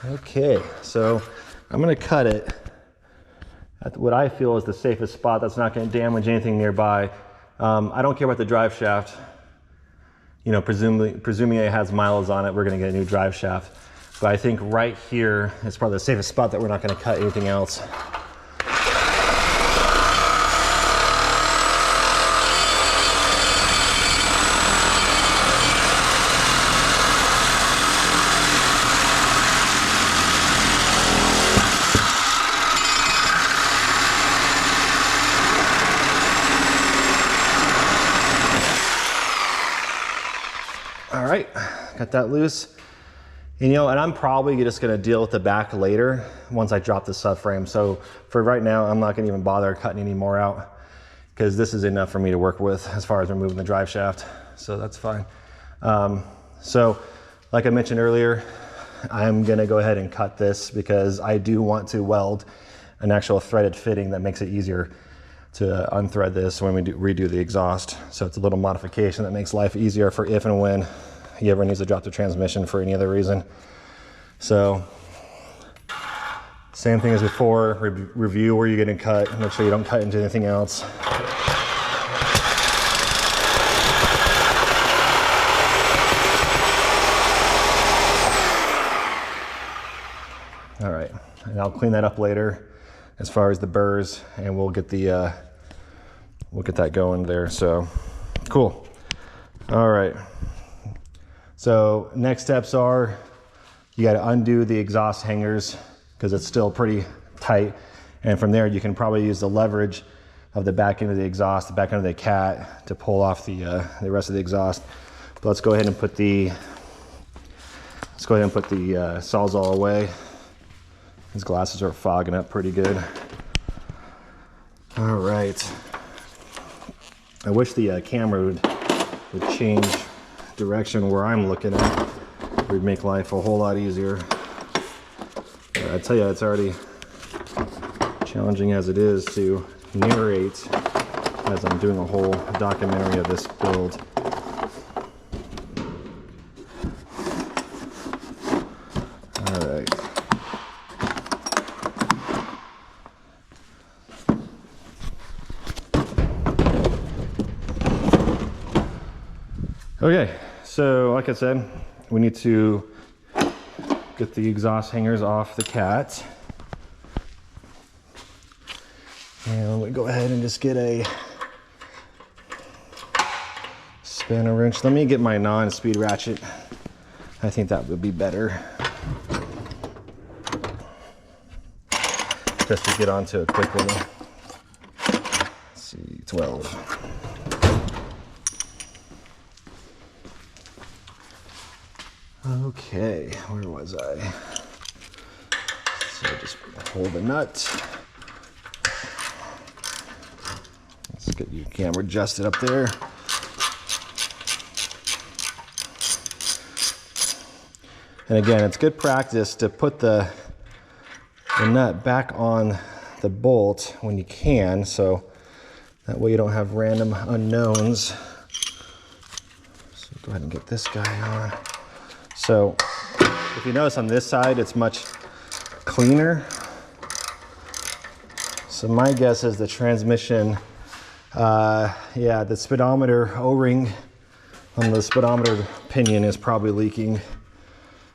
Okay, so I'm going to cut it at what I feel is the safest spot that's not going to damage anything nearby. I don't care about the drive shaft. You know, presuming it has miles on it, we're going to get a new drive shaft. But I think right here is probably the safest spot that we're not going to cut anything else. All right, got that loose. And, you know, and I'm probably just gonna deal with the back later once I drop the subframe. So for right now, I'm not gonna even bother cutting any more out because this is enough for me to work with as far as removing the drive shaft. So that's fine. So like I mentioned earlier, I'm gonna go ahead and cut this because I do want to weld an actual threaded fitting that makes it easier. to unthread this when we redo the exhaust. So it's a little modification that makes life easier for if and when he ever needs to drop the transmission for any other reason. So same thing as before, review where you're getting cut, make sure you don't cut into anything else. All right, and I'll clean that up later as far as the burrs, and we'll get that going there. So cool. All right, so next steps are you got to undo the exhaust hangers because it's still pretty tight, and from there you can probably use the leverage of the back end of the exhaust, the back end of the cat, to pull off the rest of the exhaust. But let's go ahead and put the Sawzall away. These glasses are fogging up pretty good. All right. I wish the camera would change direction where I'm looking at. It would make life a whole lot easier. But I tell you, it's already challenging as it is to narrate as I'm doing a whole documentary of this build. All right. Okay, so like I said, we need to get the exhaust hangers off the cat. And we go ahead and just get a spanner wrench. Let me get my non-speed ratchet. I think that would be better. Just to get onto it quickly. Let's see, 12. Okay, where was I? So just hold the nut. Let's get your camera adjusted up there. And again, it's good practice to put the nut back on the bolt when you can, so that way you don't have random unknowns. So go ahead and get this guy on. So if you notice on this side, it's much cleaner. So my guess is the transmission, yeah, the speedometer O-ring on the speedometer pinion is probably leaking.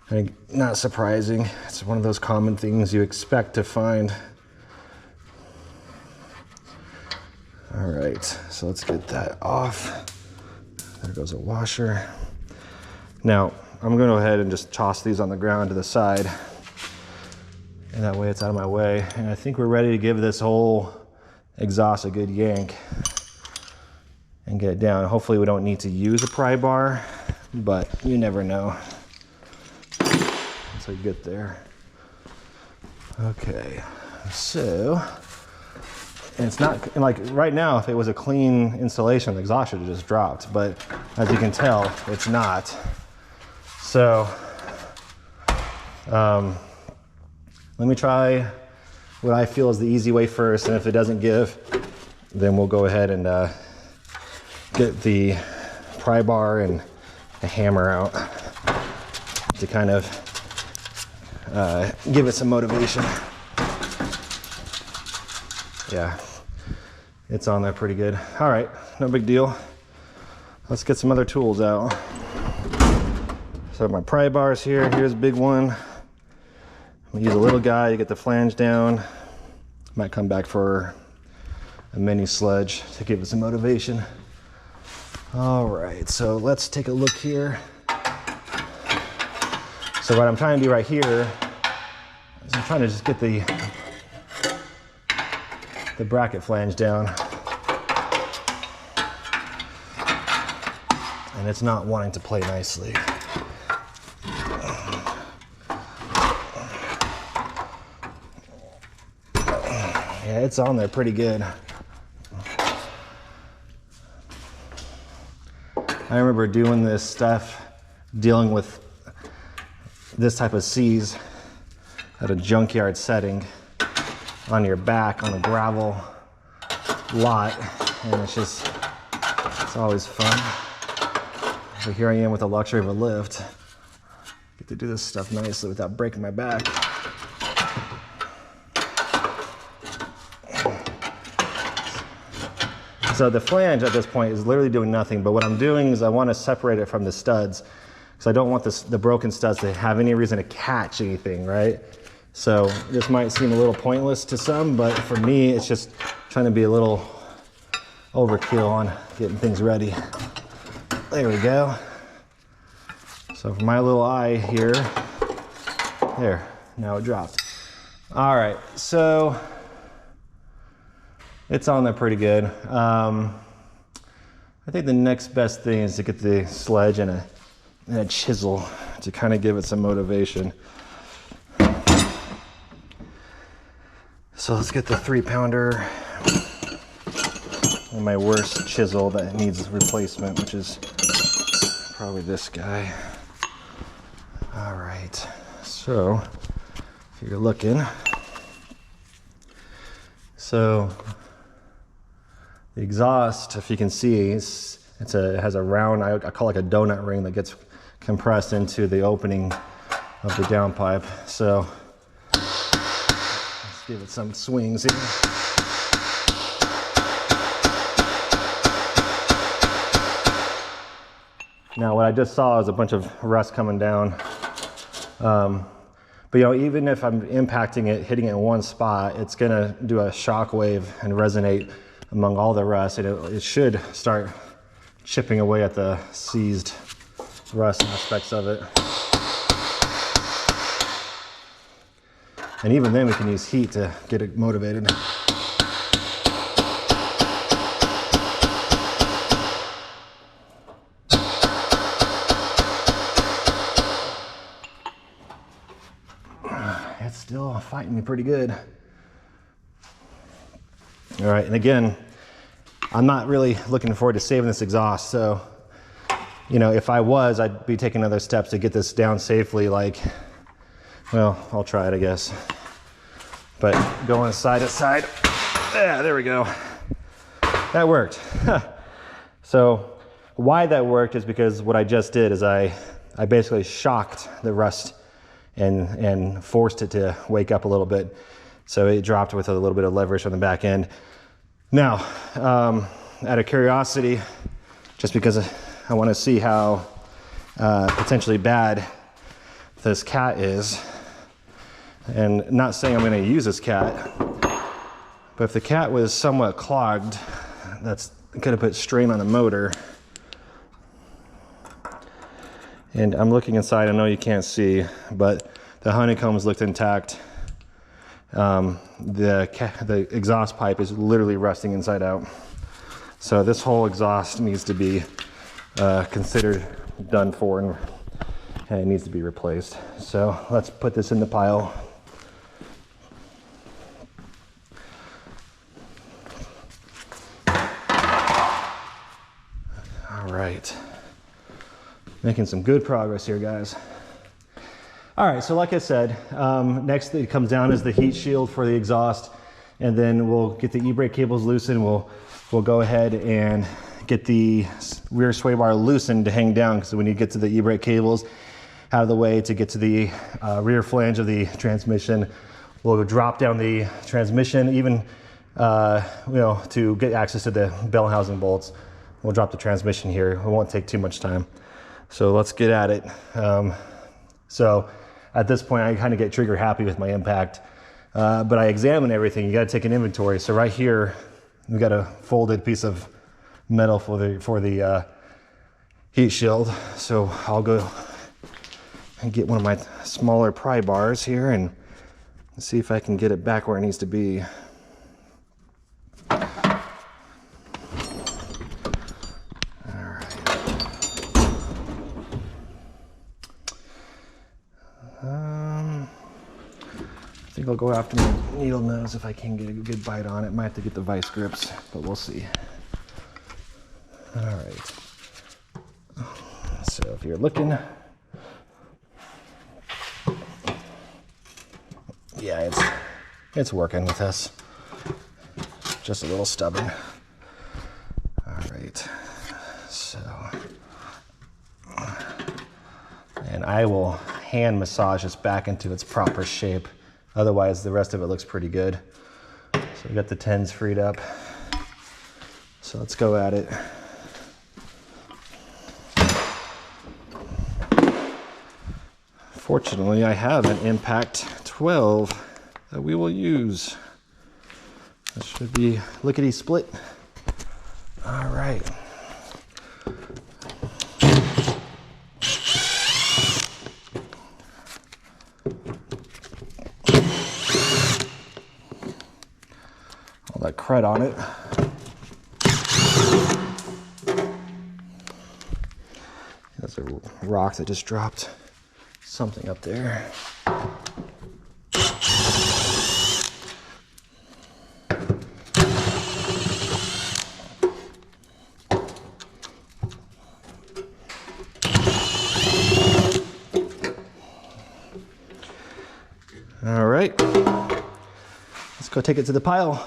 And not surprising. It's one of those common things you expect to find. All right, so let's get that off. There goes a washer. Now, I'm gonna go ahead and just toss these on the ground to the side. And that way it's out of my way. And I think we're ready to give this whole exhaust a good yank and get it down. Hopefully we don't need to use a pry bar, but you never know. So get there. Okay, so, and it's not, like right now, if it was a clean installation, the exhaust should have just dropped, but as you can tell, it's not. So, let me try what I feel is the easy way first, and if it doesn't give, then we'll go ahead and get the pry bar and the hammer out to kind of give it some motivation. Yeah, it's on there pretty good. All right, no big deal. Let's get some other tools out. So my pry bars here, here's a big one. I'm gonna use a little guy to get the flange down. Might come back for a mini sledge to give it some motivation. All right, so let's take a look here. So what I'm trying to do right here is I'm trying to just get the bracket flange down. And it's not wanting to play nicely. Yeah, it's on there pretty good. I remember doing this stuff, dealing with this type of seize at a junkyard setting on your back on a gravel lot, and it's always fun. But here I am with the luxury of a lift. Get to do this stuff nicely without breaking my back. So the flange at this point is literally doing nothing, but what I'm doing is I want to separate it from the studs, because I don't want the broken studs to have any reason to catch anything, right? So this might seem a little pointless to some, but for me, it's just trying to be a little overkill on getting things ready. There we go. So for my little eye here, there, now it dropped. All right, so it's on there pretty good. I think the next best thing is to get the sledge and a chisel to kind of give it some motivation. So let's get the 3-pounder and my worst chisel that needs replacement, which is probably this guy. All right, so if you're looking, so the exhaust, if you can see, it has a round, I call it like a donut ring that gets compressed into the opening of the downpipe. So let's give it some swings here. Now what I just saw is a bunch of rust coming down. But you know, even if I'm impacting it, hitting it in one spot, it's gonna do a shock wave and resonate among all the rust, and it should start chipping away at the seized rust aspects of it. And even then we can use heat to get it motivated. It's still fighting me pretty good. All right, and again, I'm not really looking forward to saving this exhaust. So, you know, if I was, I'd be taking other steps to get this down safely. Like, well, I'll try it, I guess. But going side to side, yeah, there we go. That worked. So why that worked is because what I just did is I basically shocked the rust and forced it to wake up a little bit. So it dropped with a little bit of leverage on the back end. Now, out of curiosity, just because I want to see how potentially bad this cat is, and not saying I'm going to use this cat, but if the cat was somewhat clogged, that's going to put strain on the motor. And I'm looking inside, I know you can't see, but the honeycombs looked intact. The exhaust pipe is literally rusting inside out. So this whole exhaust needs to be considered done for, and it needs to be replaced. So let's put this in the pile. All right, making some good progress here, guys. All right, so like I said, next thing comes down is the heat shield for the exhaust, and then we'll get the e-brake cables loosened. We'll go ahead and get the rear sway bar loosened to hang down, because we need to get to the e-brake cables out of the way to get to the rear flange of the transmission. We'll drop down the transmission, even you know, to get access to the bell housing bolts. We'll drop the transmission here. It won't take too much time. So let's get at it. So at this point, I kind of get trigger happy with my impact, but I examine everything. You got to take an inventory. So right here, we got a folded piece of metal for the heat shield. So I'll go and get one of my smaller pry bars here and see if I can get it back where it needs to be. I think I'll go after my needle nose if I can get a good bite on it. Might have to get the vice grips, but we'll see. All right. So if you're looking, yeah, it's working with us. just a little stubborn. All right, so, and I will hand massage this back into its proper shape. Otherwise, the rest of it looks pretty good. So we got the 10s freed up. So let's go at it. Fortunately, I have an Impact 12 that we will use. This should be lickety split. All right. All that crud on it. That's a rock that just dropped something up there. All right, let's go take it to the pile.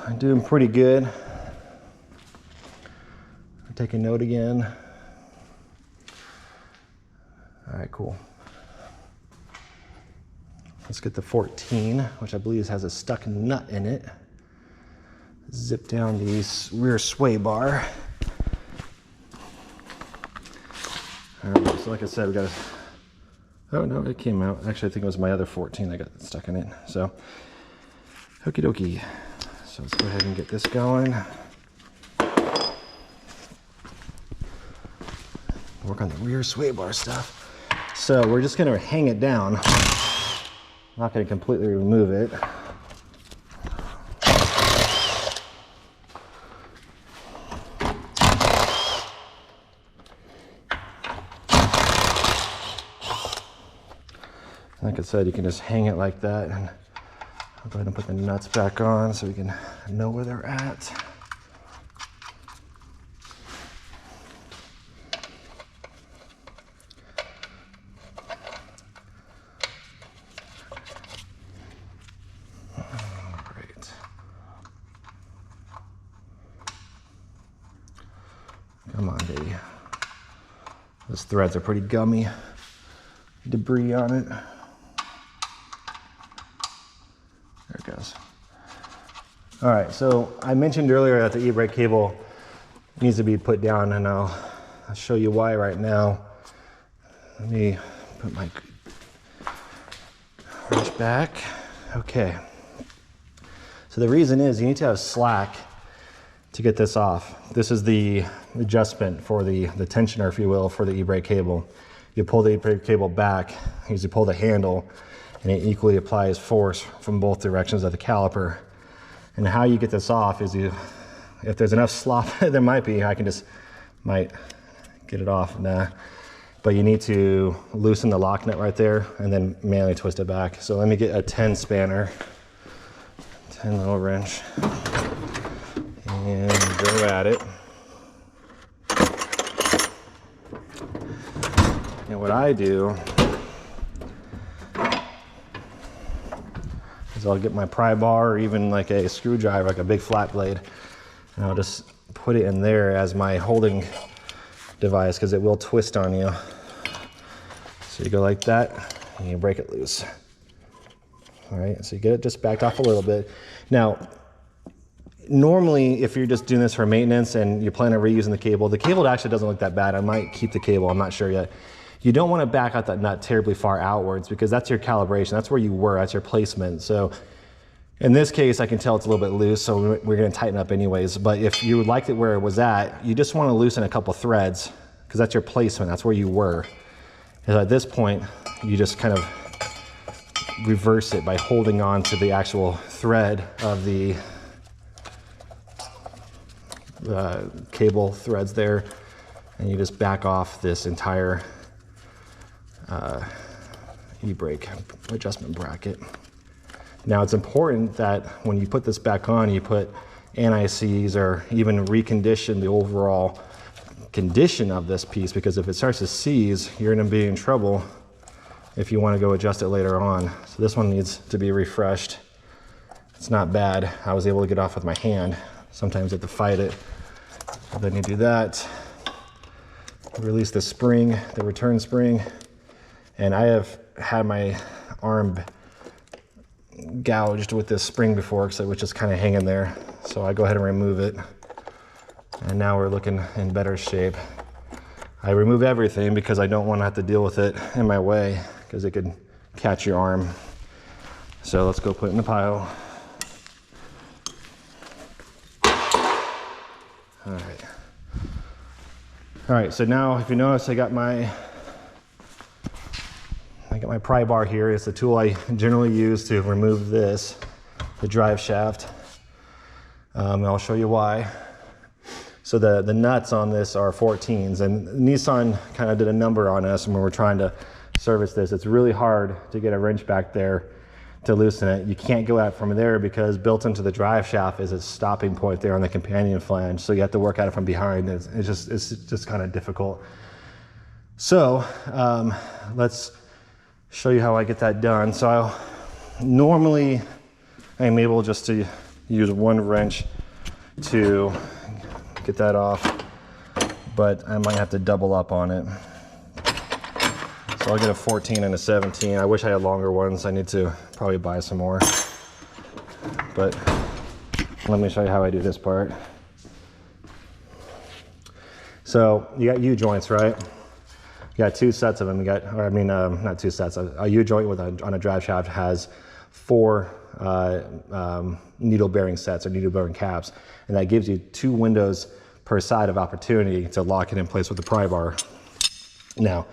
I'm doing pretty good. I'll take a note again. All right, cool. Let's get the 14, which I believe has a stuck nut in it. Zip down the rear sway bar. All right, so like I said, we got oh no, it came out. Actually, I think it was my other 14 that got stuck in it. So, okie dokie. So let's go ahead and get this going. Work on the rear sway bar stuff. So we're just gonna hang it down. I'm not gonna completely remove it. Like I said, you can just hang it like that, and I'll go ahead and put the nuts back on so we can know where they're at. All right. Come on, baby. Those threads are pretty gummy. Debris on it. There it goes. All right, so I mentioned earlier that the e-brake cable needs to be put down, and I'll show you why right now. Let me put my wrench back. Okay. So the reason is you need to have slack to get this off. This is the adjustment for the tensioner, if you will, for the e-brake cable. You pull the e-brake cable back, you pull the handle, and it equally applies force from both directions of the caliper. And how you get this off is if there's enough slop, there might be, I might get it off. Nah. But you need to loosen the lock nut right there and then manually twist it back. So let me get a 10 spanner, 10 little wrench, and go at it. And what I do is I'll get my pry bar or even like a screwdriver, like a big flat blade, and I'll just put it in there as my holding device because it will twist on you. So you go like that and you break it loose. All right, so you get it just backed off a little bit. Now, normally if you're just doing this for maintenance and you plan on reusing the cable actually doesn't look that bad. I might keep the cable, I'm not sure yet. You don't want to back out that nut terribly far outwards because that's your calibration. That's where you were, that's your placement. So in this case, I can tell it's a little bit loose, so we're going to tighten up anyways. But if you would like it where it was at, you just want to loosen a couple threads because that's your placement. That's where you were. And at this point, you just kind of reverse it by holding on to the actual thread of the cable threads there. And you just back off this entire e-brake adjustment bracket. Now it's important that when you put this back on, you put anti-seize or even recondition the overall condition of this piece, because if it starts to seize, you're going to be in trouble if you want to go adjust it later on. So this one needs to be refreshed. It's not bad. I was able to get off with my hand. Sometimes you have to fight it. But then you do that, release the spring, the return spring, and I have had my arm gouged with this spring before because it was just kind of hanging there. So I go ahead and remove it, and now we're looking in better shape. I remove everything because I don't want to have to deal with it in my way because it could catch your arm. So let's go put it in the pile. All right, so now if you notice, I got my pry bar here. It's the tool I generally use to remove this, the drive shaft. I'll show you why. So the nuts on this are 14s, and Nissan kind of did a number on us when we were trying to service this. It's really hard to get a wrench back there to loosen it. You can't go out from there because built into the drive shaft is a stopping point there on the companion flange. So you have to work at it from behind. It's just kind of difficult. So let's show you how I get that done. So normally I'm able just to use one wrench to get that off, but I might have to double up on it. So I'll get a 14 and a 17. I wish I had longer ones. I need to probably buy some more. But let me show you how I do this part. So you got U-joints, right? You got two sets of them. You got, or I mean, not two sets. A U-joint with on a drive shaft has 4 needle bearing sets or needle bearing caps, and that gives you 2 windows per side of opportunity to lock it in place with the pry bar. Now,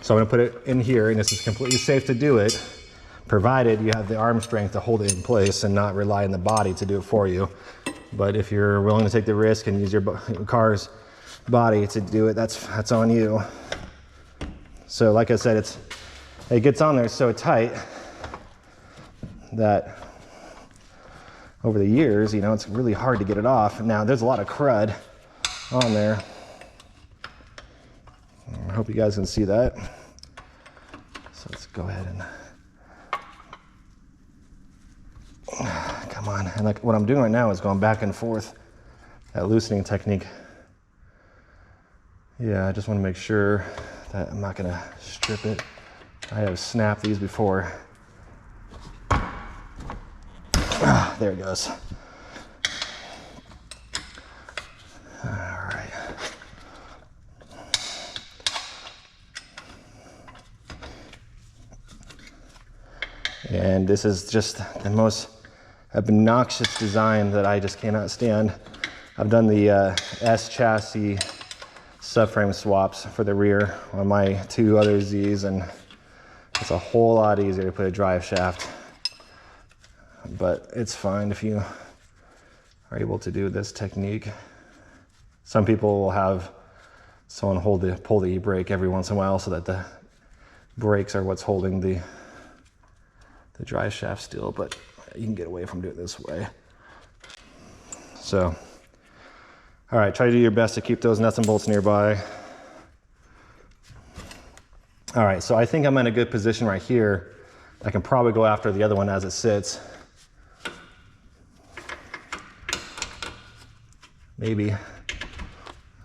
so I'm gonna put it in here, and this is completely safe to do it, provided you have the arm strength to hold it in place and not rely on the body to do it for you. But if you're willing to take the risk and use your car's body to do it, that's on you. So like I said, it gets on there so tight that over the years, you know, it's really hard to get it off. Now there's a lot of crud on there. I hope you guys can see that. So let's go ahead and come on. And like what I'm doing right now is going back and forth, that loosening technique. Yeah, I just want to make sure that I'm not gonna strip it. I have snapped these before. There it goes. All right. And this is just the most obnoxious design that I just cannot stand. I've done the S chassis subframe swaps for the rear on my 2 other Zs, and it's a whole lot easier to put a drive shaft. But it's fine if you are able to do this technique. Some people will have someone pull the e-brake every once in a while so that the brakes are what's holding the drive shaft still, but you can get away from doing it this way. So, all right, try to do your best to keep those nuts and bolts nearby. All right, so I think I'm in a good position right here. I can probably go after the other one as it sits. Maybe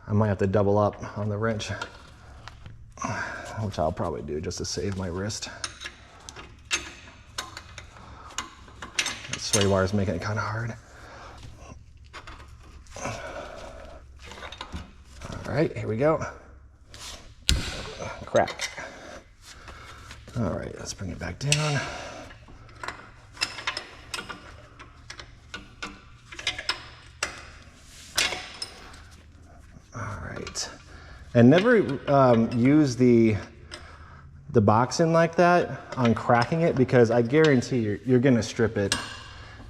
I might have to double up on the wrench, which I'll probably do just to save my wrist. That sway wire is making it kind of hard. All right, here we go. Crack. All right, let's bring it back down. And never use the box in like that on cracking it, because I guarantee you're gonna strip it.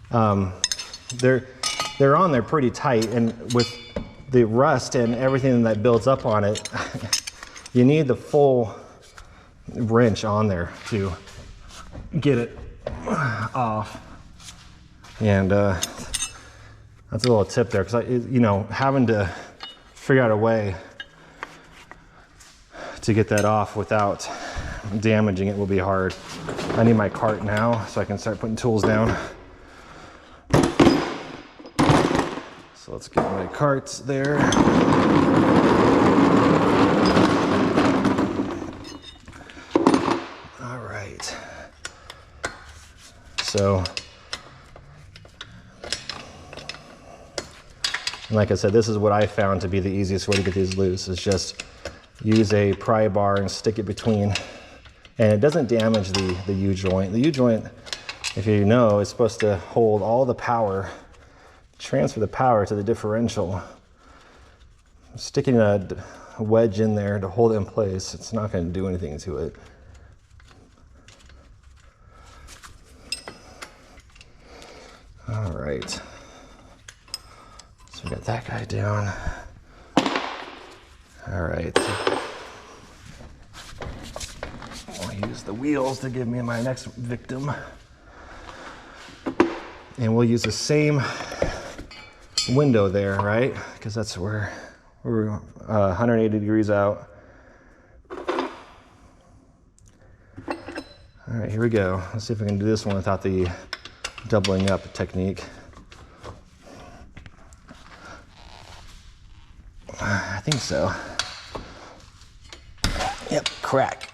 They're on there pretty tight, and with the rust and everything that builds up on it, you need the full wrench on there to get it off. And that's a little tip there, because you know, having to figure out a way to get that off without damaging it will be hard. I need my cart now so I can start putting tools down. So let's get my carts there. All right. So, and like I said, this is what I found to be the easiest way to get these loose, is just use a pry bar and stick it between. And it doesn't damage the U-joint. The U-joint, if you know, is supposed to hold all the power, transfer the power to the differential. Sticking a wedge in there to hold it in place, it's not going to do anything to it. All right. So we got that guy down. All right. I'll use the wheels to give me my next victim. And we'll use the same window there, right? Because that's where we're 180 degrees out. All right, here we go. Let's see if we can do this one without the doubling up technique. I think so. Yep, crack.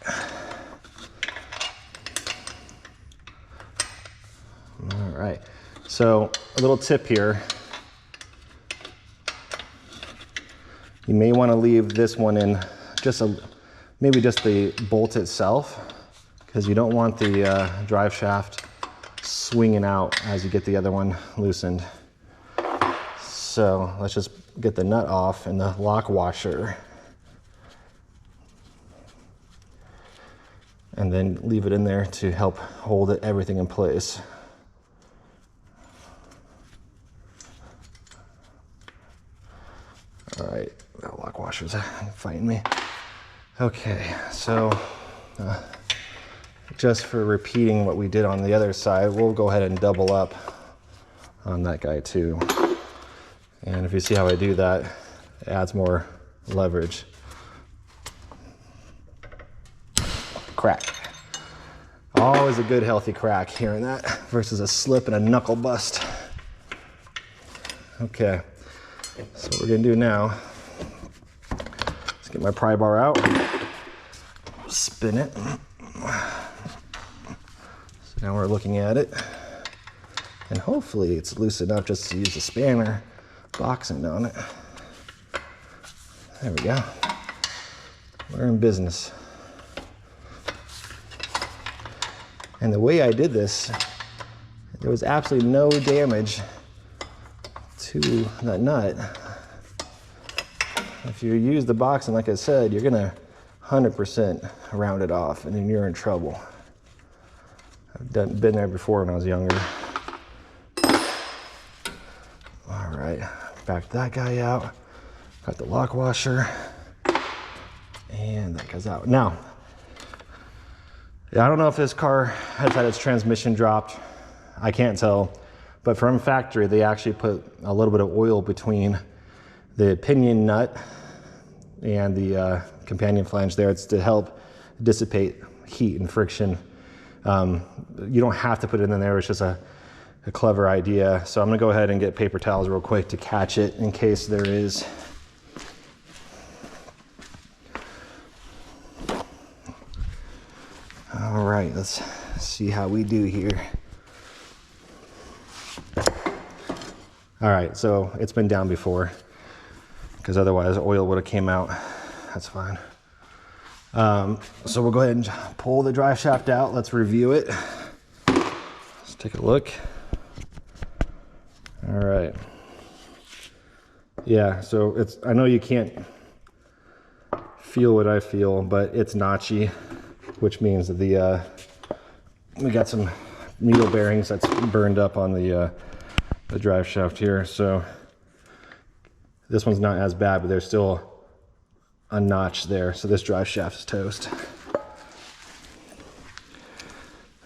All right, so a little tip here. You may want to leave this one in maybe just the bolt itself, because you don't want the drive shaft swinging out as you get the other one loosened. So let's just get the nut off and the lock washer, and then leave it in there to help hold everything in place. All right, that lock washer's fighting me. Okay, so just for repeating what we did on the other side, we'll go ahead and double up on that guy too. And if you see how I do that, it adds more leverage. Crack. Always a good healthy crack hearing that versus a slip and a knuckle bust. Okay, so what we're gonna do now, let's get my pry bar out, spin it. So now we're looking at it, and hopefully it's loose enough just to use the spanner boxing on it. There we go. We're in business. And the way I did this, there was absolutely no damage to that nut. If you use the boxing, like I said, you're gonna 100% round it off, and then you're in trouble. I've been there before when I was younger. All right, back that guy out. Got the lock washer, and that goes out. Now, I don't know if this car has had its transmission dropped. I can't tell, but from factory, they actually put a little bit of oil between the pinion nut and the companion flange there. It's to help dissipate heat and friction. You don't have to put it in there. It's just a clever idea. So I'm gonna go ahead and get paper towels real quick to catch it in case there is. All right, let's see how we do here. All right, so it's been down before, because otherwise oil would have came out. That's fine. So we'll go ahead and pull the drive shaft out. Let's review it. Let's take a look. All right. Yeah, so I know you can't feel what I feel, but it's notchy, which means that we got some needle bearings that's burned up on the drive shaft here. So this one's not as bad, but there's still a notch there. So this drive shaft is toast.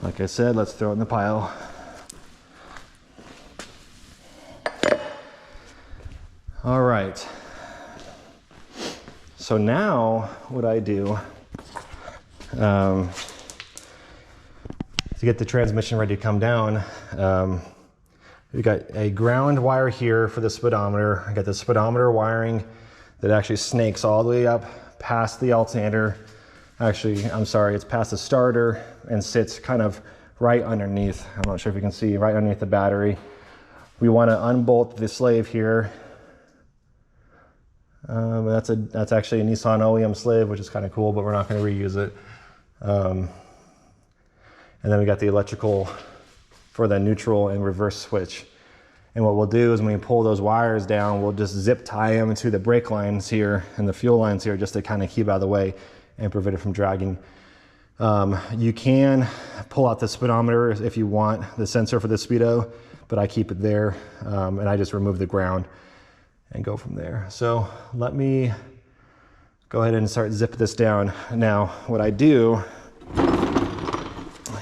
Like I said, let's throw it in the pile. All right. So now what I do to get the transmission ready to come down. We've got a ground wire here for the speedometer. I got the speedometer wiring that actually snakes all the way up past the alternator. Actually, I'm sorry, it's past the starter and sits kind of right underneath. I'm not sure if you can see, right underneath the battery. We want to unbolt the slave here. That's actually a Nissan OEM slave, which is kind of cool, but we're not going to reuse it. And then we got the electrical for the neutral and reverse switch. And what we'll do is when we pull those wires down, we'll just zip tie them to the brake lines here and the fuel lines here, just to kind of keep out of the way and prevent it from dragging. You can pull out the speedometer if you want, the sensor for the speedo, but I keep it there, and I just remove the ground and go from there. So let me go ahead and start zip this down. Now, what I do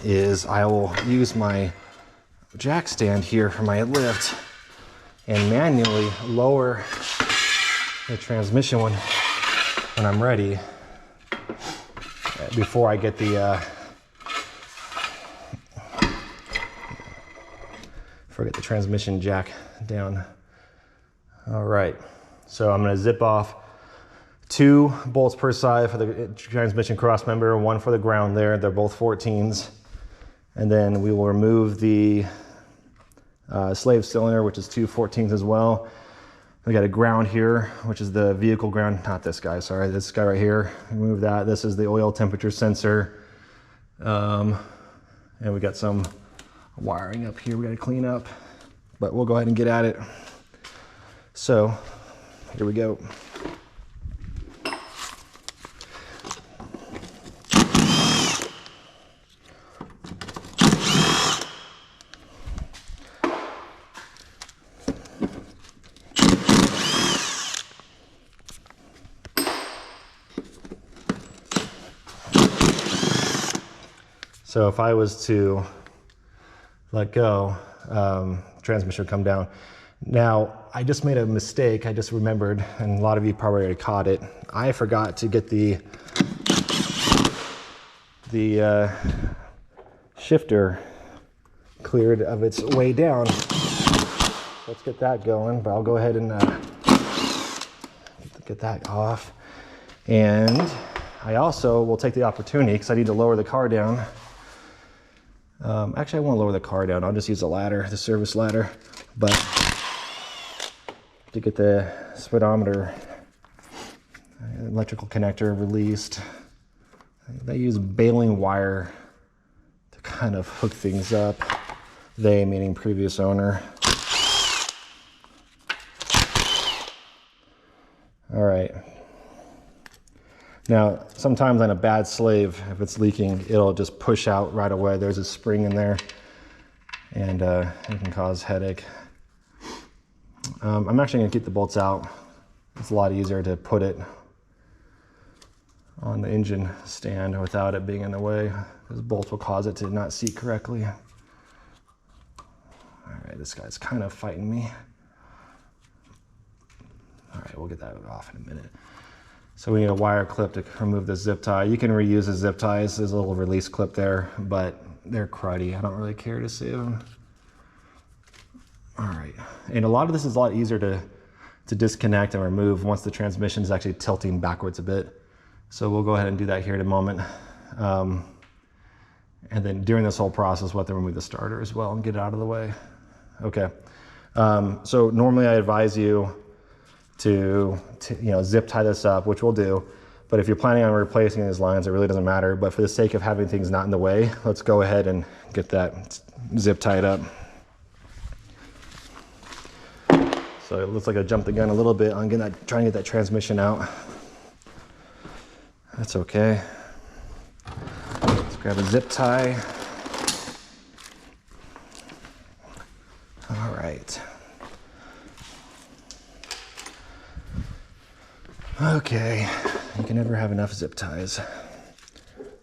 is I will use my jack stand here for my lift and manually lower the transmission when I'm ready, before I get the transmission jack down. All right, so I'm going to zip off 2 bolts per side for the transmission cross member, 1 for the ground there. They're both 14s. And then we will remove the slave cylinder, which is 2 14s as well. We got a ground here, which is the vehicle ground, not this guy, sorry, this guy right here. Remove that. This is the oil temperature sensor. And we got some wiring up here we got to clean up, but we'll go ahead and get at it. So here we go. So if I was to let go, transmission would come down. Now, I just made a mistake. I just remembered, and a lot of you probably already caught it. I forgot to get the shifter cleared of its way down. Let's get that going, but I'll go ahead and get that off. And I also will take the opportunity, because I need to lower the car down. Actually, I won't lower the car down. I'll just use the ladder, the service ladder. But to get the speedometer electrical connector released, they use baling wire to kind of hook things up. They, meaning previous owner. All right. Now, sometimes on a bad slave, if it's leaking, it'll just push out right away. There's a spring in there, and it can cause headache. I'm actually going to keep the bolts out. It's a lot easier to put it on the engine stand without it being in the way. Those bolts will cause it to not seat correctly. All right, this guy's kind of fighting me. All right, we'll get that off in a minute. So we need a wire clip to remove the zip tie. You can reuse the zip ties. There's a little release clip there, but they're cruddy. I don't really care to save them. All right, and a lot of this is a lot easier to disconnect and remove once the transmission is actually tilting backwards a bit. So we'll go ahead and do that here in a moment. And then during this whole process, we'll have to remove the starter as well and get it out of the way. Okay, so normally I advise you to zip tie this up, which we'll do. But if you're planning on replacing these lines, it really doesn't matter. But for the sake of having things not in the way, let's go ahead and get that zip tied up. So it looks like I jumped the gun a little bit on trying to get that transmission out. That's okay. Let's grab a zip tie. All right. Okay, you can never have enough zip ties.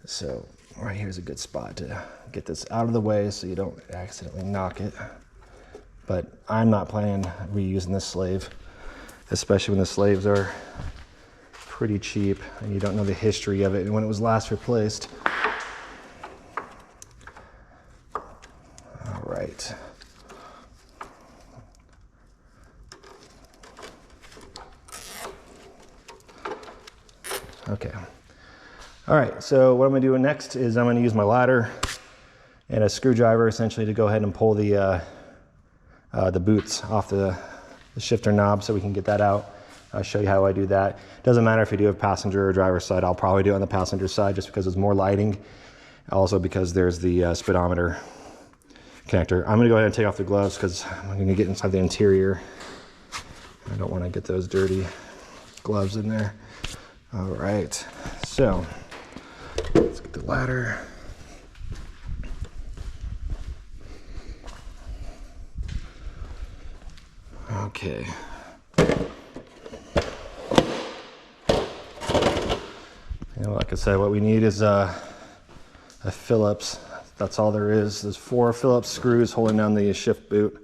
So right here's a good spot to get this out of the way so you don't accidentally knock it. But I'm not planning on reusing this slave, especially when the slaves are pretty cheap and you don't know the history of it and when it was last replaced. All right. Okay. All right, so what I'm gonna do next is I'm gonna use my ladder and a screwdriver essentially to go ahead and pull the boots off the shifter knob so we can get that out. I'll show you how I do that. Doesn't matter if you do have passenger or driver side. I'll probably do it on the passenger side just because it's more lighting. Also because there's the speedometer connector. I'm gonna go ahead and take off the gloves because I'm gonna get inside the interior. I don't wanna get those dirty gloves in there. All right, so let's get the ladder. Okay. And like I said, what we need is a Phillips. That's all there is. There's 4 Phillips screws holding down the shift boot.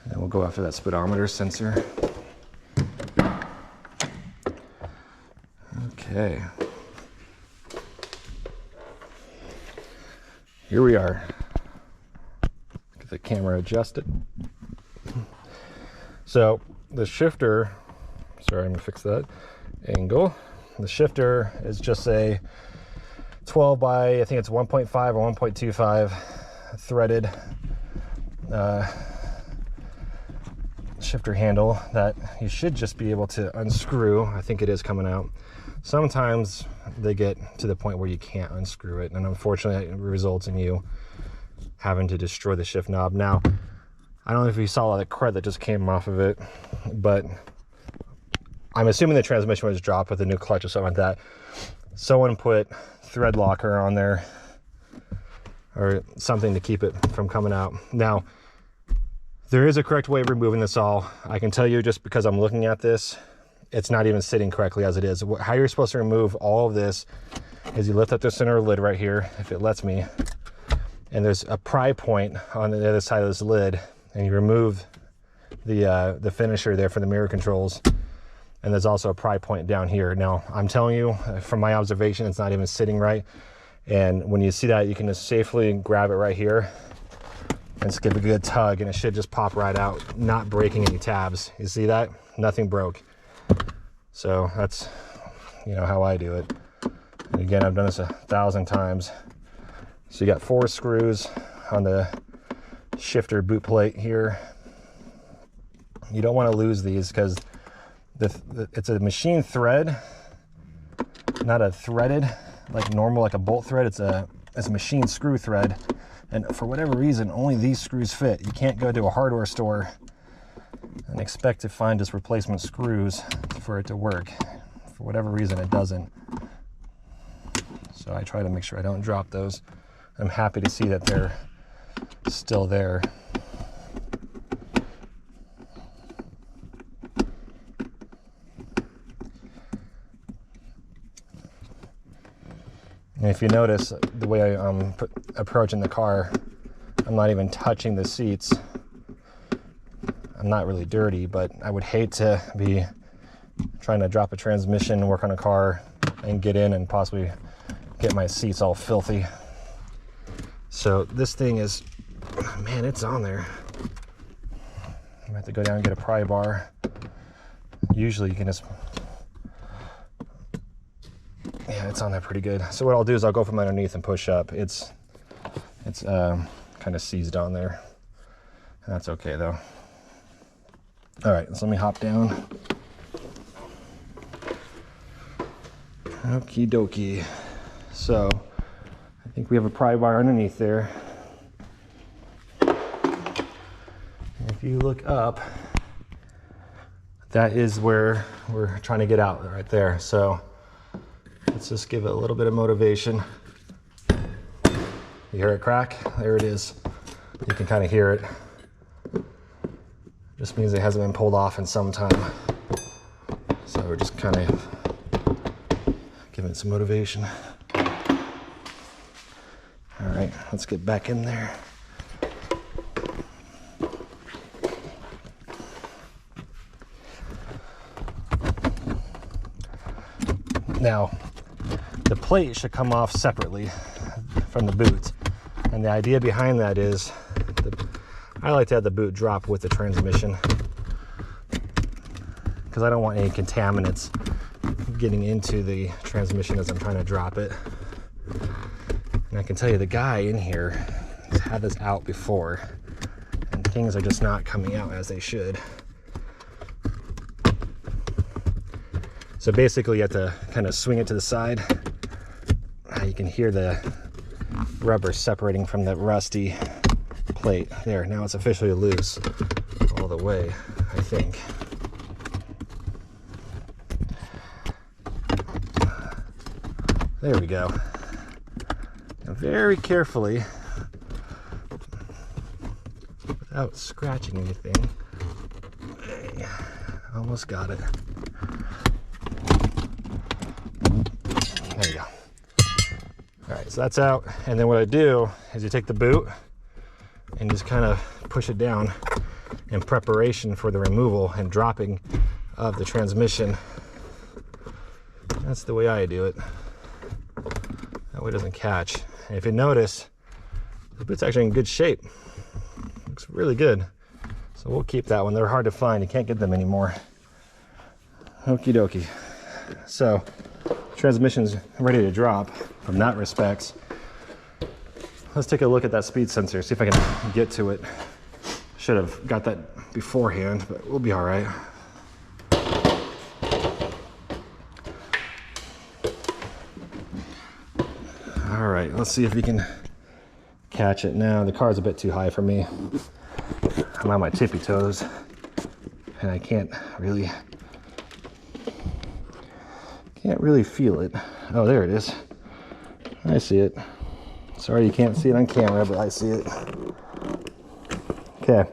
And we'll go after that speedometer sensor. Okay. Here we are. Get the camera adjusted. So the shifter, sorry, I'm gonna fix that angle. The shifter is just a 12 by, I think it's 1.5 or 1.25 threaded shifter handle that you should just be able to unscrew. I think it is coming out. Sometimes they get to the point where you can't unscrew it, and unfortunately it results in you having to destroy the shift knob. Now, I don't know if you saw all the crud that just came off of it, but I'm assuming the transmission was dropped with a new clutch or something like that. Someone put thread locker on there or something to keep it from coming out. Now, there is a correct way of removing this all. I can tell you just because I'm looking at this, it's not even sitting correctly as it is. How you're supposed to remove all of this is you lift up the center lid right here, if it lets me, and there's a pry point on the other side of this lid, and you remove the finisher there for the mirror controls, and there's also a pry point down here. Now, I'm telling you, from my observation, it's not even sitting right, and when you see that, you can just safely grab it right here and just give it a good tug, and it should just pop right out, not breaking any tabs. You see that? Nothing broke. So that's, you know, how I do it. And again, I've done this 1,000 times. So you got 4 screws on the shifter boot plate here. You don't want to lose these because it's a machine thread, not a threaded like normal, like a bolt thread. It's a machine screw thread, and for whatever reason only these screws fit. You can't go to a hardware store and expect to find just replacement screws for it to work. For whatever reason it doesn't. So I try to make sure I don't drop those. I'm happy to see that they're still there. And if you notice the way I approaching the car, I'm not even touching the seats. I'm not really dirty, but I would hate to be trying to drop a transmission, work on a car, and get in and possibly get my seats all filthy. So this thing is, man, it's on there. I'm gonna have to go down and get a pry bar. Usually you can just, yeah, it's on there pretty good. So what I'll do is I'll go from underneath and push up. It's kind of seized on there. That's okay though. All right, so let me hop down. Okie dokie. So I think we have a pry bar underneath there. If you look up, that is where we're trying to get out, right there. So let's just give it a little bit of motivation. You hear it crack? There it is. You can kind of hear it. Just means it hasn't been pulled off in some time. So we're just kind of giving it some motivation. All right, let's get back in there. Now, the plate should come off separately from the boot. And the idea behind that is, I like to have the boot drop with the transmission because I don't want any contaminants getting into the transmission as I'm trying to drop it. And I can tell you the guy in here has had this out before, and things are just not coming out as they should. So basically you have to kind of swing it to the side. You can hear the rubber separating from the rusty plate. There, now it's officially loose all the way, I think. There we go. Now very carefully, without scratching anything. Hey, almost got it. There you go. All right, so that's out. And then what I do is you take the boot and just kind of push it down in preparation for the removal and dropping of the transmission. That's the way I do it. That way it doesn't catch. And if you notice, the boot's actually in good shape. Looks really good. So we'll keep that one. They're hard to find. You can't get them anymore. Okie dokie. So transmission's ready to drop from that respects. Let's take a look at that speed sensor, see if I can get to it. Should have got that beforehand, but we'll be all right. All right, let's see if we can catch it now. The car's a bit too high for me. I'm on my tippy toes, and I can't really feel it. Oh, there it is. I see it. Sorry you can't see it on camera, but I see it. Okay,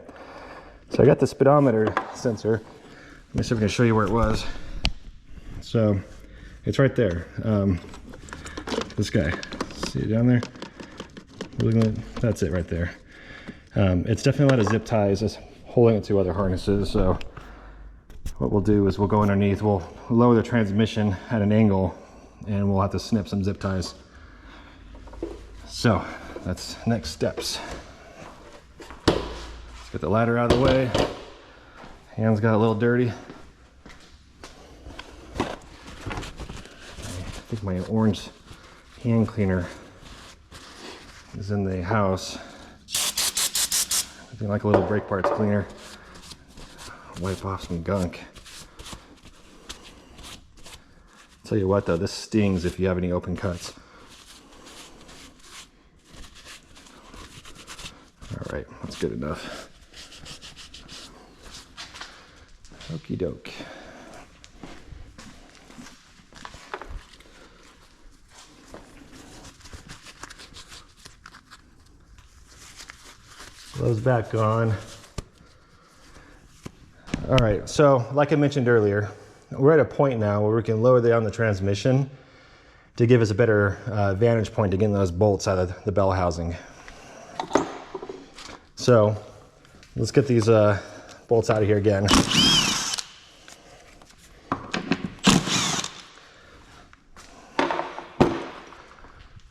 so I got the speedometer sensor. Let me see if I can show you where it was. So it's right there. This guy, see it down there? That's it right there. It's definitely a lot of zip ties, just holding it to other harnesses. So what we'll do is we'll go underneath, we'll lower the transmission at an angle, and we'll have to snip some zip ties. So that's next steps. Let's get the ladder out of the way. Hands got a little dirty. I think my orange hand cleaner is in the house. I think like a little brake parts cleaner. Wipe off some gunk. Tell you what though, this stings if you have any open cuts. All right, that's good enough. Okie doke. Gloves back on. All right, so like I mentioned earlier, we're at a point now where we can lower down the transmission to give us a better vantage point to get those bolts out of the bell housing. So let's get these bolts out of here again.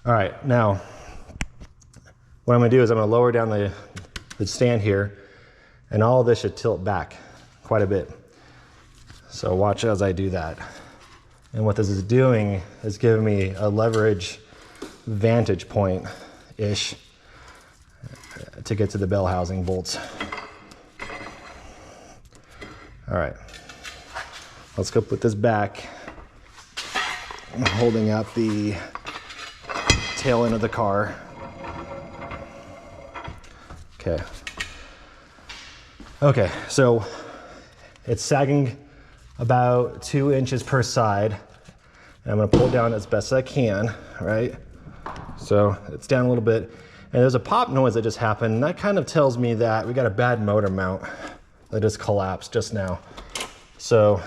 All right, now what I'm gonna do is I'm gonna lower down the stand here, and all of this should tilt back quite a bit. So watch as I do that. And what this is doing is giving me a leverage vantage point-ish to get to the bell housing bolts. All right, let's go put this back. I'm holding up the tail end of the car. Okay, so it's sagging about 2 inches per side. And I'm gonna pull it down as best as I can, right? So it's down a little bit. And there's a pop noise that just happened. And that kind of tells me that we got a bad motor mount that just collapsed just now. So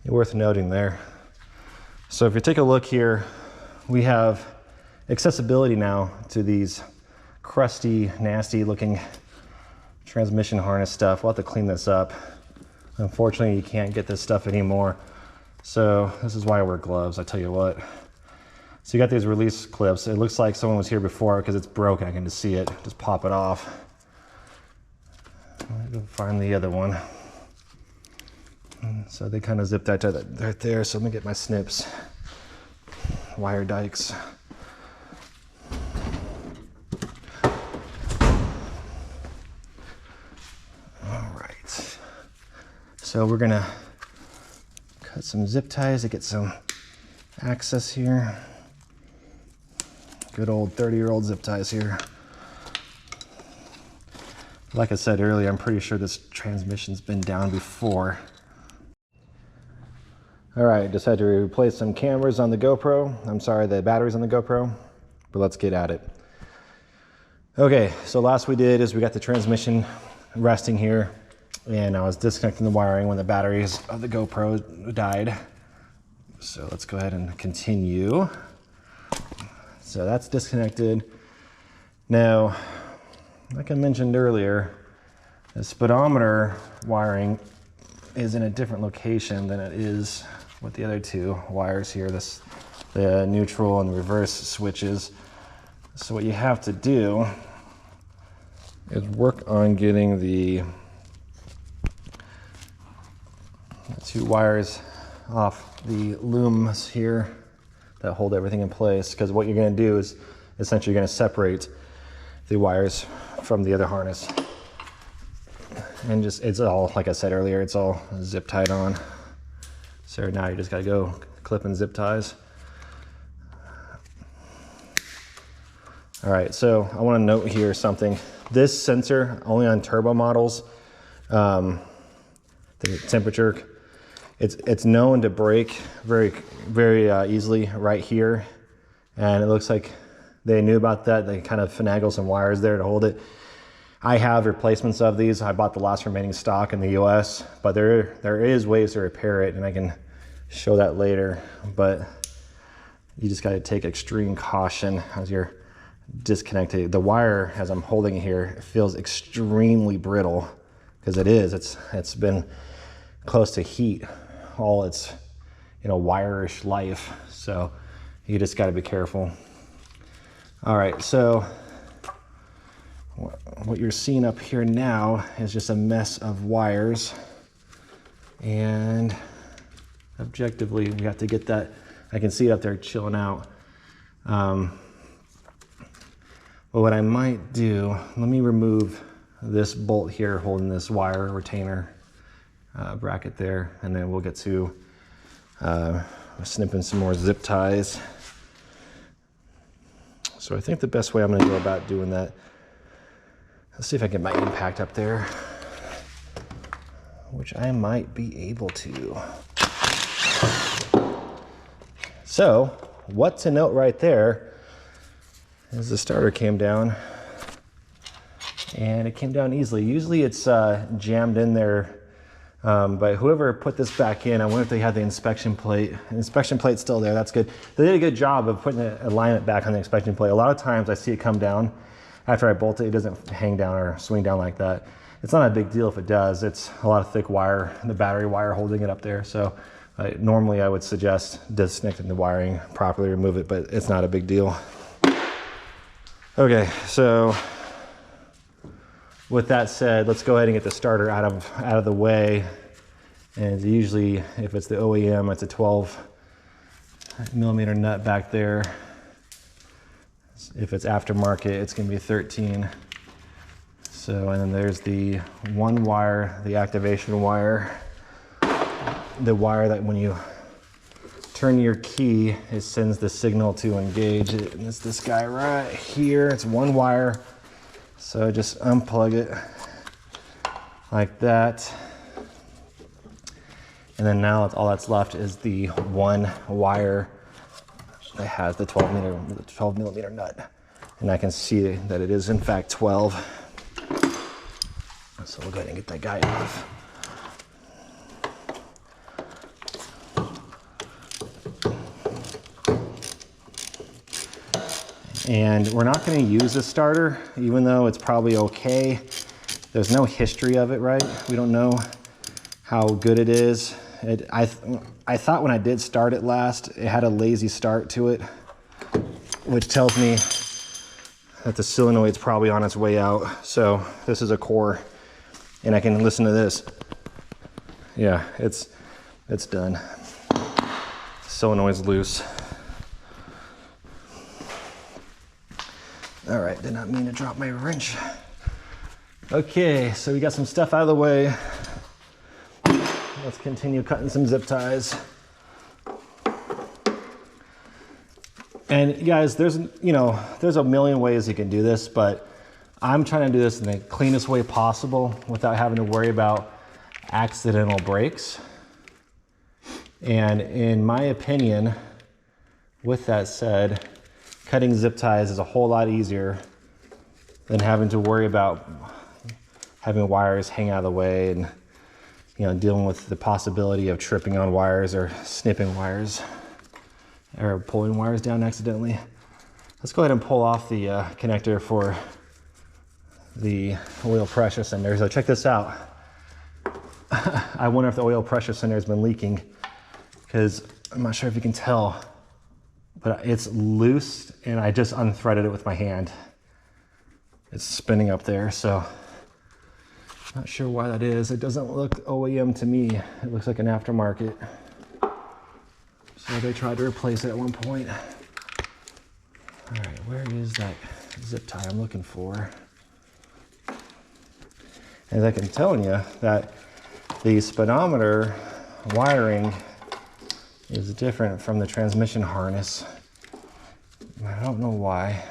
worth noting there. So if you take a look here, we have accessibility now to these crusty, nasty looking transmission harness stuff. We'll have to clean this up. Unfortunately, you can't get this stuff anymore So this is why I wear gloves, I tell you what. So you got these release clips. It looks like someone was here before because it's broken. I can just see it. Just pop it off. I'll go find the other one. So they kind of zip that right there. So let me get my snips. Wire dikes. All right. So we're gonna cut some zip ties to get some access here. Good old 30-year-old zip ties here. Like I said earlier, I'm pretty sure this transmission's been down before. All right, just had to replace some cameras on the GoPro. I'm sorry, the batteries on the GoPro, but let's get at it. Okay, so last we did is we got the transmission resting here, and I was disconnecting the wiring when the batteries of the GoPro died. So let's go ahead and continue. So that's disconnected. Now, like I mentioned earlier, the speedometer wiring is in a different location than it is with the other two wires here, the neutral and the reverse switches. So what you have to do is work on getting the two wires off the looms here that hold everything in place, because what you're going to do is essentially you're going to separate the wires from the other harness, and just it's all, like I said earlier, it's all zip tied on. So now you just got to go clip and zip ties. All right, so I want to note here something. This sensor only on turbo models, the temperature, it's known to break very easily right here, and it looks like they knew about that. They kind of finagle some wires there to hold it. I have replacements of these. I bought the last remaining stock in the US, but there is ways to repair it, and I can show that later. But you just got to take extreme caution as you're disconnecting. The wire, as I'm holding it here, it feels extremely brittle, because it is. It's been close to heat all its wire-ish life. So you just got to be careful. All right, so what you're seeing up here now is just a mess of wires, and objectively we have to get that. I can see it up there chilling out. But what I might do, let me remove this bolt here holding this wire retainer bracket there, and then we'll get to snipping some more zip ties. So I think the best way I'm going to go about doing that, let's see if I can get my impact up there, which I might be able to. So what to note right there is the starter came down, and it came down easily. Usually it's jammed in there, but whoever put this back in, I wonder if they had the inspection plate. The inspection plate's still there, that's good. They did a good job of putting the alignment back on the inspection plate. A lot of times I see it come down after I bolt it. It doesn't hang down or swing down like that. It's not a big deal if it does. It's a lot of thick wire, the battery wire holding it up there. So normally I would suggest disconnecting the wiring properly, remove it, but it's not a big deal. Okay, so with that said, let's go ahead and get the starter out of the way. And usually, if it's the OEM, it's a 12mm nut back there. If it's aftermarket, it's going to be 13. So, and then there's the one wire, the activation wire, the wire that when you turn your key, it sends the signal to engage it. And it's this guy right here. It's one wire. So just unplug it like that. And then now all that's left is the one wire that has the 12mm nut. And I can see that it is in fact 12. So we'll go ahead and get that guy off. And we're not going to use this starter, even though it's probably okay. There's no history of it, right? We don't know how good it is. I thought when I did start it last, it had a lazy start to it, which tells me that the solenoid's probably on its way out. So this is a core, and I can listen to this. Yeah, it's done. Solenoid's loose. All right, did not mean to drop my wrench. Okay, so we got some stuff out of the way. Let's continue cutting some zip ties. And guys, there's a million ways you can do this, but I'm trying to do this in the cleanest way possible without having to worry about accidental breaks. And in my opinion, with that said, cutting zip ties is a whole lot easier than having to worry about having wires hang out of the way and dealing with the possibility of tripping on wires or snipping wires or pulling wires down accidentally. Let's go ahead and pull off the connector for the oil pressure sender. So check this out. I wonder if the oil pressure sender has been leaking, because I'm not sure if you can tell, but it's loose and I just unthreaded it with my hand. It's spinning up there, so not sure why that is. It doesn't look OEM to me. It looks like an aftermarket. So they tried to replace it at one point. All right, where is that zip tie I'm looking for? As I can tell you that the speedometer wiring is different from the transmission harness. I don't know why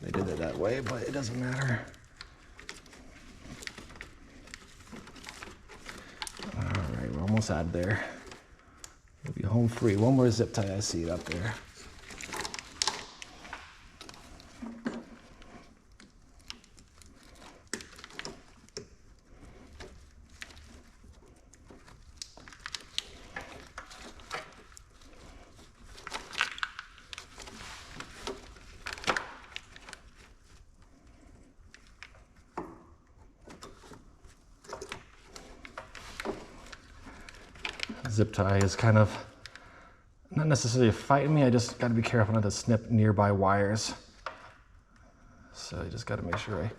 they did it that way, but it doesn't matter. All right, we're almost out of there. We'll be home free. One more zip tie, I see it up there. Zip tie is kind of not necessarily fighting me. I just got to be careful not to snip nearby wires. So I just got to make sure I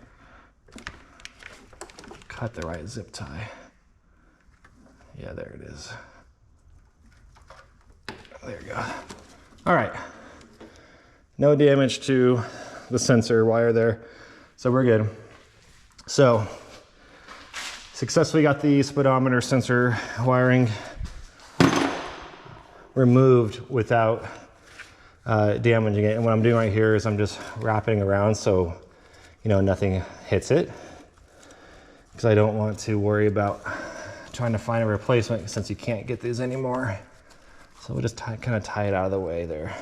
cut the right zip tie. Yeah, there it is. There you go. All right. No damage to the sensor wire there. So we're good. So successfully got the speedometer sensor wiring removed without damaging it. And what I'm doing right here is I'm just wrapping around so nothing hits it, because I don't want to worry about trying to find a replacement since you can't get these anymore. So we'll just kind of tie it out of the way there.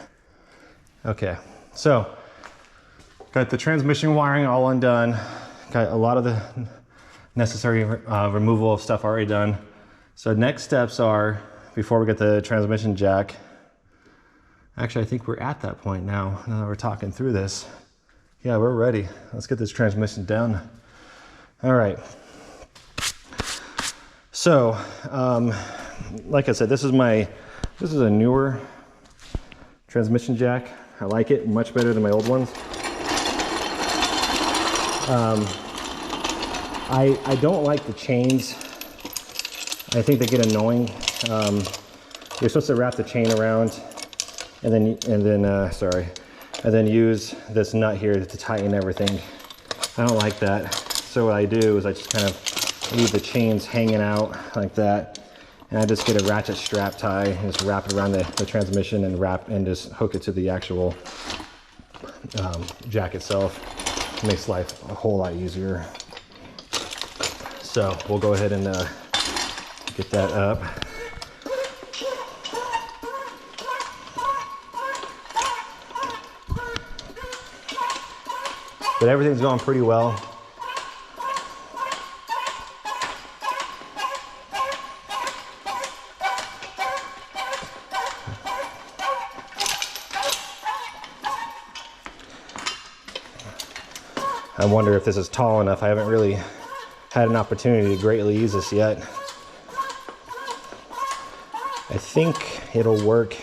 Okay, so got the transmission wiring all undone. Got a lot of the necessary removal of stuff already done. So next steps are, before we get the transmission jack, actually I think we're at that point now that we're talking through this. Yeah, we're ready. Let's get this transmission down. All right. So, like I said, this is a newer transmission jack. I like it much better than my old ones. I don't like the chains. I think they get annoying. You're supposed to wrap the chain around and then use this nut here to tighten everything. I don't like that. So what I do is I just kind of leave the chains hanging out like that, and I just get a ratchet strap tie and just wrap it around the transmission and just hook it to the actual jack itself. It makes life a whole lot easier. So we'll go ahead and get that up. But everything's going pretty well. I wonder if this is tall enough. I haven't really had an opportunity to greatly use this yet. I think it'll work.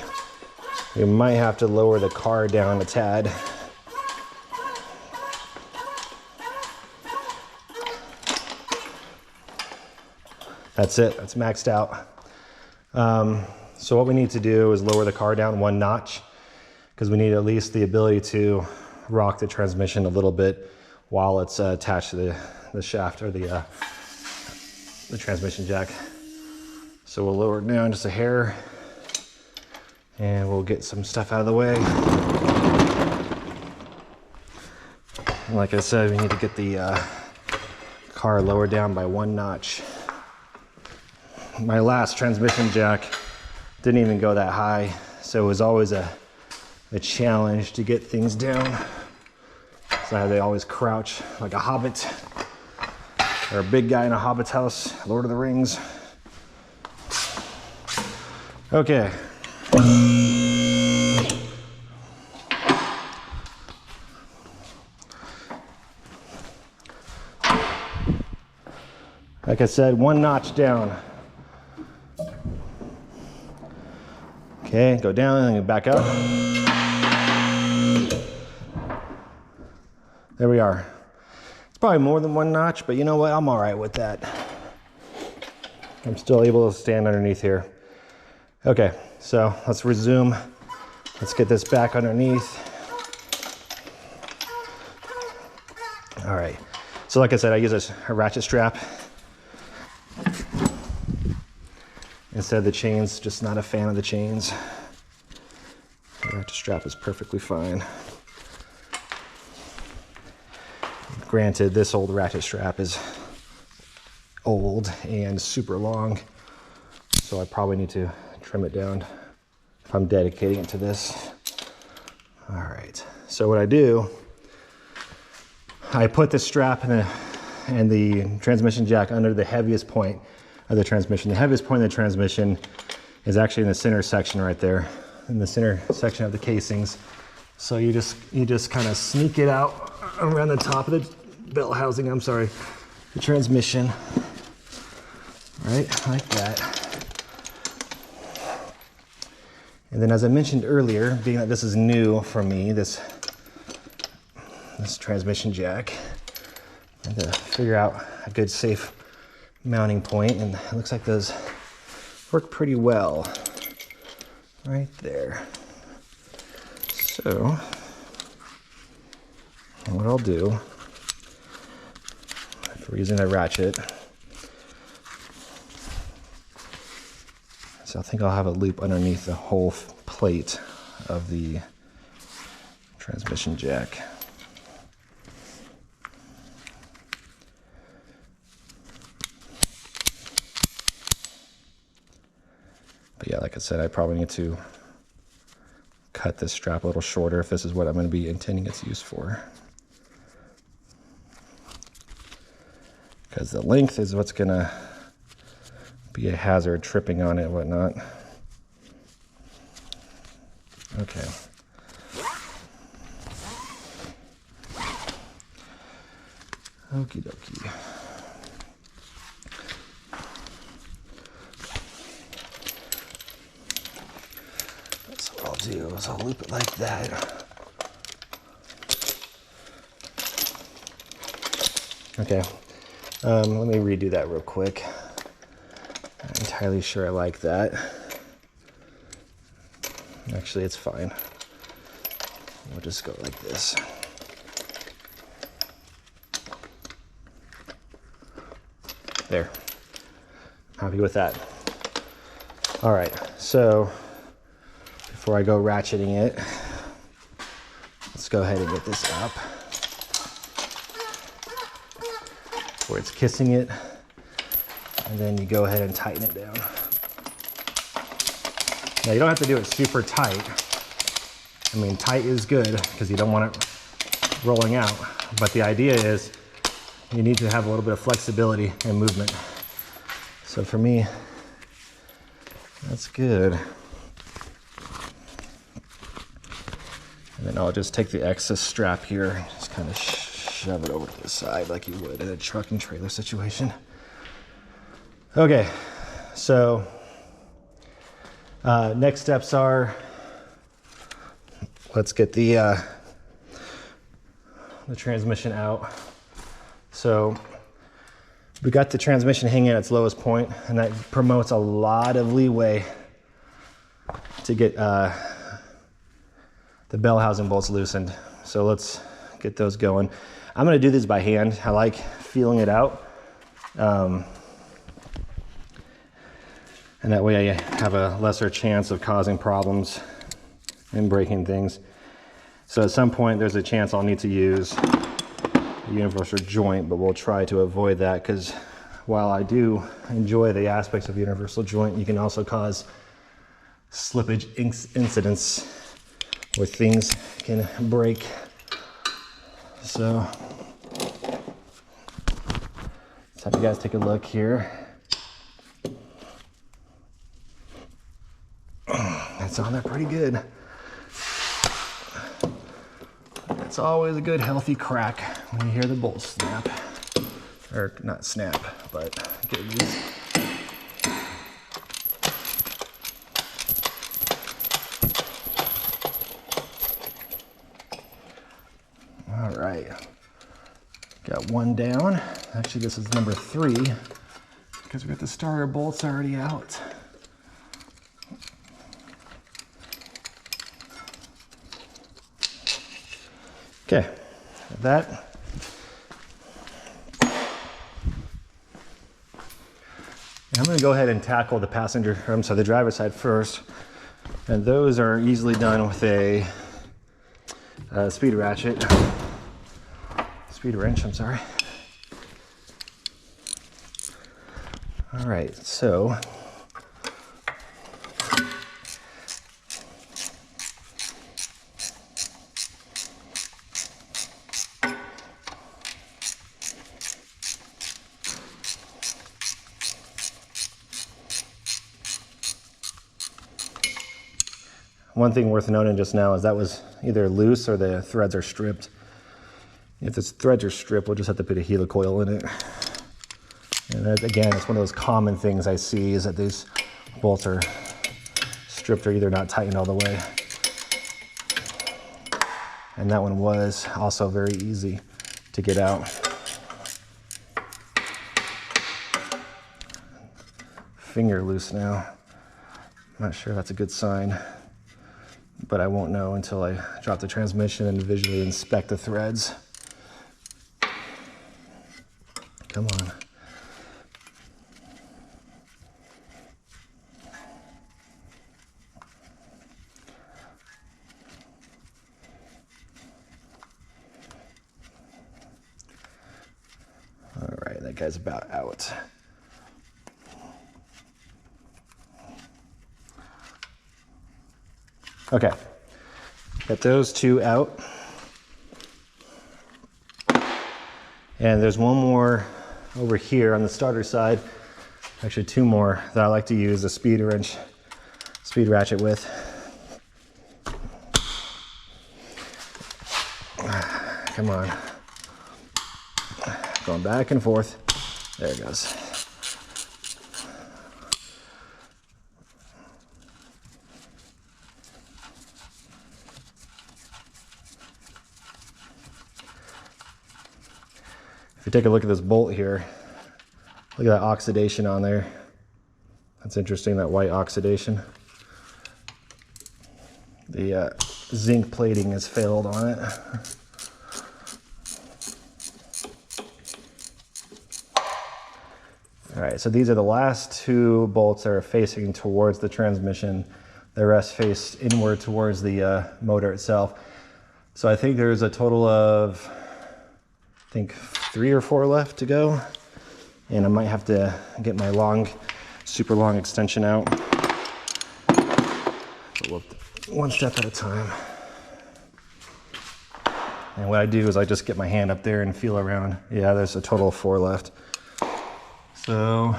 We might have to lower the car down a tad. That's it, that's maxed out. So what we need to do is lower the car down 1 notch, because we need at least the ability to rock the transmission a little bit while it's attached to the shaft or the transmission jack. So we'll lower it down just a hair and we'll get some stuff out of the way. And like I said, we need to get the car lowered down by 1 notch. My last transmission jack didn't even go that high, so it was always a challenge to get things down. So I had to always crouch like a hobbit or a big guy in a hobbit's house, Lord of the Rings. Okay. Like I said, 1 notch down. Okay, go down and then back up. There we are. It's probably more than 1 notch, but you know what? I'm all right with that. I'm still able to stand underneath here. Okay, so let's resume. Let's get this back underneath. All right. So like I said, I use a ratchet strap instead of the chains. Just not a fan of the chains. The ratchet strap is perfectly fine. Granted, this old ratchet strap is old and super long, so I probably need to trim it down if I'm dedicating it to this. All right, so what I do, I put the strap and the transmission jack under the heaviest point of the transmission. The heaviest point of the transmission is actually in the center section right there, in the center section of the casings. So you just kind of sneak it out around the top of the belt housing, the transmission, right, like that. And then, as I mentioned earlier, being that this is new for me, this transmission jack, I had to figure out a good safe mounting point, and it looks like those work pretty well right there. So what I'll do, if we're using a ratchet, so I think I'll have a loop underneath the whole plate of the transmission jack. But yeah, like I said, I probably need to cut this strap a little shorter if this is what I'm going to be intending its use for. Because the length is what's going to be a hazard, tripping on it and whatnot. Okay. Okie dokie. That's what I'll do, is I'll loop it like that. Okay. Let me redo that real quick. I'm not entirely sure I like that. Actually, it's fine. We'll just go like this. There. Happy with that. All right, so before I go ratcheting it, let's go ahead and get this up where it's kissing it, and then you go ahead and tighten it down. Now you don't have to do it super tight. I mean, tight is good because you don't want it rolling out, but the idea is you need to have a little bit of flexibility and movement. So for me, that's good. And then I'll just take the excess strap here and just kind of shove it over to the side like you would in a truck and trailer situation. Okay, so Next steps are, let's get the transmission out. So we got the transmission hanging at its lowest point, and that promotes a lot of leeway to get the bell housing bolts loosened. So let's get those going. I'm gonna do this by hand. I like feeling it out. And that way I have a lesser chance of causing problems and breaking things. So at some point there's a chance I'll need to use a universal joint, but we'll try to avoid that, because while I do enjoy the aspects of universal joint, you can also cause slippage incidents where things can break. So let's have you guys take a look here. That's on there pretty good. It's always a good healthy crack when you hear the bolt snap. Or not snap, but get loose. All right, got one down. Actually, this is number 3 because we got the starter bolts already out. Okay, that. I'm going to go ahead and tackle the the driver's side first, and those are easily done with a speed wrench. I'm sorry. All right, so one thing worth noting just now is that was either loose or the threads are stripped. If the threads are stripped, we'll just have to put a helicoil in it. And that, again, it's one of those common things I see, is that these bolts are stripped or either not tightened all the way. And that one was also very easy to get out. Finger loose now. I'm not sure that's a good sign, but I won't know until I drop the transmission and visually inspect the threads. Come on. All right, that guy's about out. Okay, got those 2 out. And there's one more over here on the starter side. Actually 2 more that I like to use a speed ratchet with. Come on. Going back and forth. There it goes. If you take a look at this bolt here, look at that oxidation on there. That's interesting, that white oxidation. The zinc plating has failed on it. All right, so these are the last 2 bolts that are facing towards the transmission. The rest face inward towards the motor itself. So I think there's a total of, 3 or 4 left to go. And I might have to get my super long extension out. But we'll, one step at a time. And what I do is I just get my hand up there and feel around. Yeah, there's a total of 4 left. So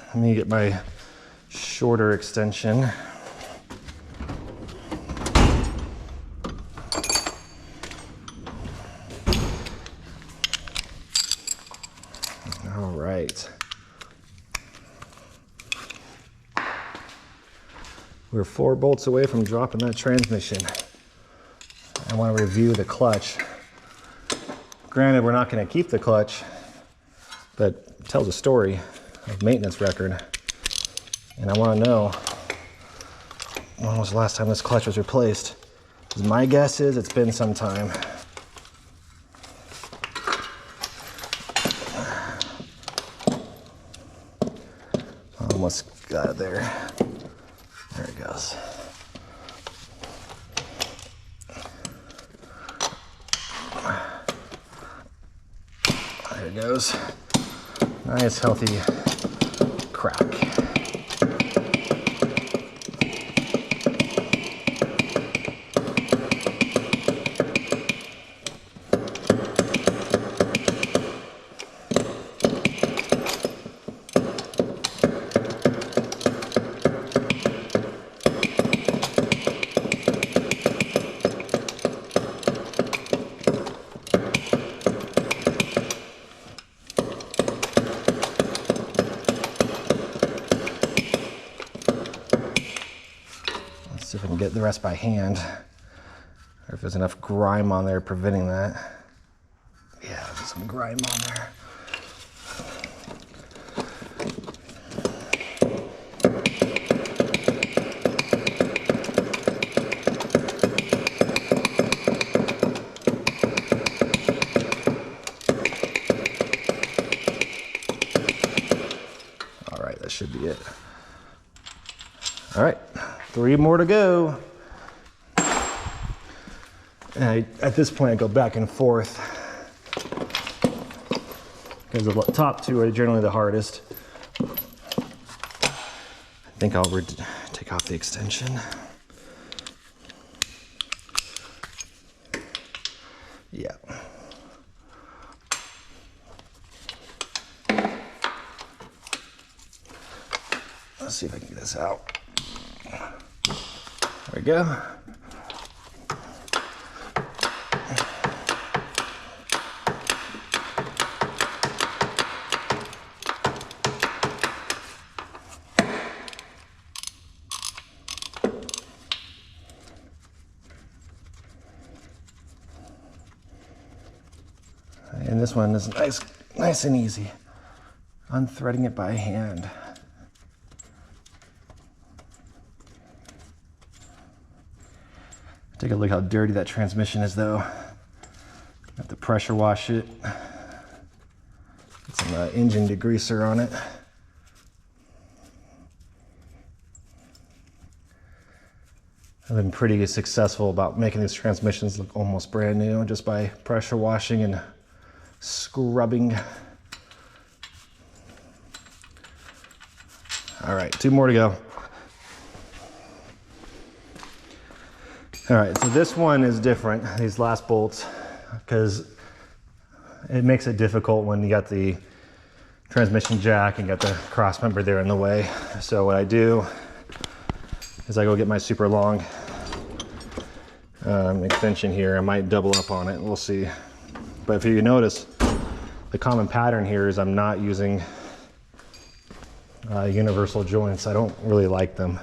let me get my shorter extension. All right. We're 4 bolts away from dropping that transmission. I want to review the clutch. Granted, we're not going to keep the clutch, but it tells a story of maintenance record. And I want to know, when was the last time this clutch was replaced? Because my guess is it's been some time. Almost got it there. There it goes. There it goes. Nice healthy crack. See if I can get the rest by hand, or if there's enough grime on there preventing that. Yeah, there's some grime on there. All right, that should be it. All right. 3 more to go. And at this point, I go back and forth because the top 2 are generally the hardest. I think I'll take off the extension. Yeah. Let's see if I can get this out. There we go. And this one is nice and easy. Unthreading it by hand. Take a look how dirty that transmission is though. Have to pressure wash it. Get some engine degreaser on it. I've been pretty successful about making these transmissions look almost brand new just by pressure washing and scrubbing. All right, 2 more to go. All right, so this one is different, these last bolts, because it makes it difficult when you got the transmission jack and got the cross member there in the way. So what I do is I go get my super long extension here. I might double up on it, we'll see. But if you notice, the common pattern here is I'm not using universal joints. I don't really like them.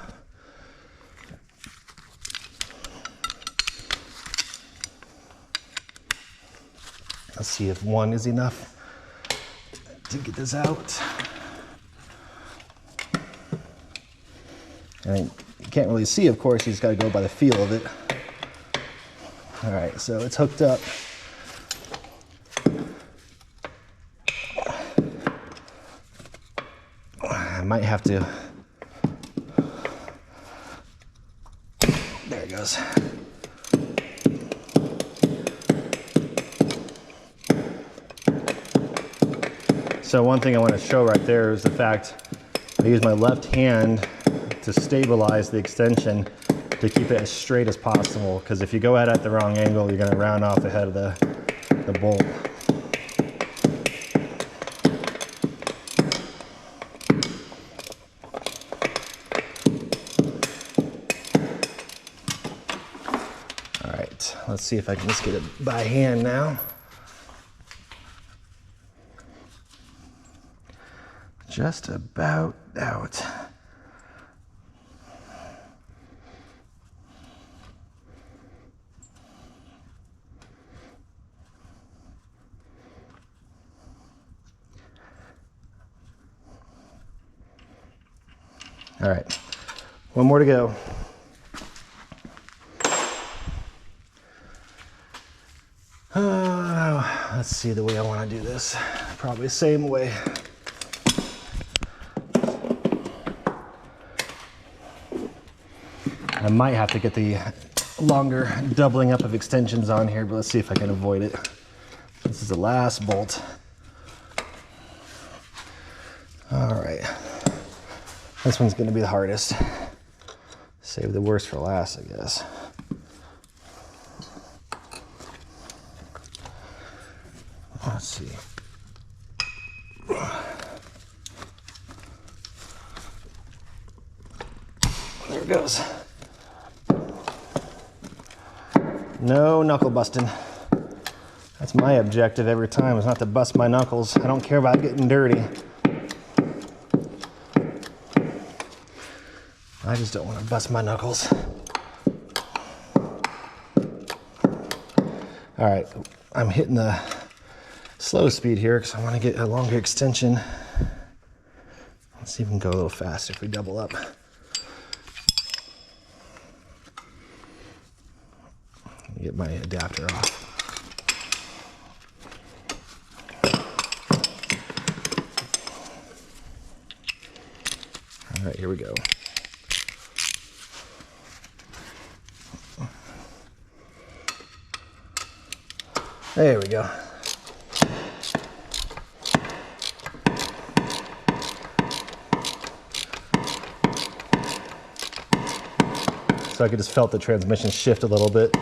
Let's see if 1 is enough to get this out. And you can't really see, of course, you just gotta go by the feel of it. All right, so it's hooked up. I might have to, there it goes. So one thing I want to show right there is the fact I use my left hand to stabilize the extension to keep it as straight as possible, because if you go at it at the wrong angle, you're going to round off the head of the bolt. All right, let's see if I can just get it by hand now. Just about out. All right, one more to go. Let's see the way I want to do this. Probably the same way. I might have to get the longer doubling up of extensions on here, but let's see if I can avoid it. This is the last bolt. All right. This one's going to be the hardest. Save the worst for last, I guess. Let's see. There it goes. No knuckle busting. That's my objective every time, is not to bust my knuckles. I don't care about getting dirty. I just don't want to bust my knuckles. All right, I'm hitting the slow speed here because I want to get a longer extension. Let's see if we can go a little faster if we double up. Let me get my adapter off. All right, here we go. There we go. So I could just felt the transmission shift a little bit.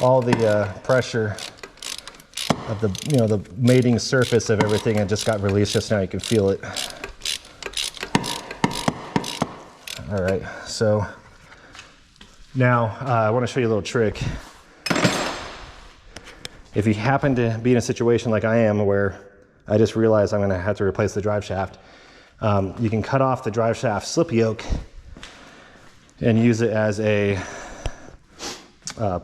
All the pressure of the, the mating surface of everything, it just got released just now. You can feel it. All right, so now I want to show you a little trick. If you happen to be in a situation like I am where I just realized I'm going to have to replace the drive shaft, you can cut off the drive shaft slip yoke and use it as a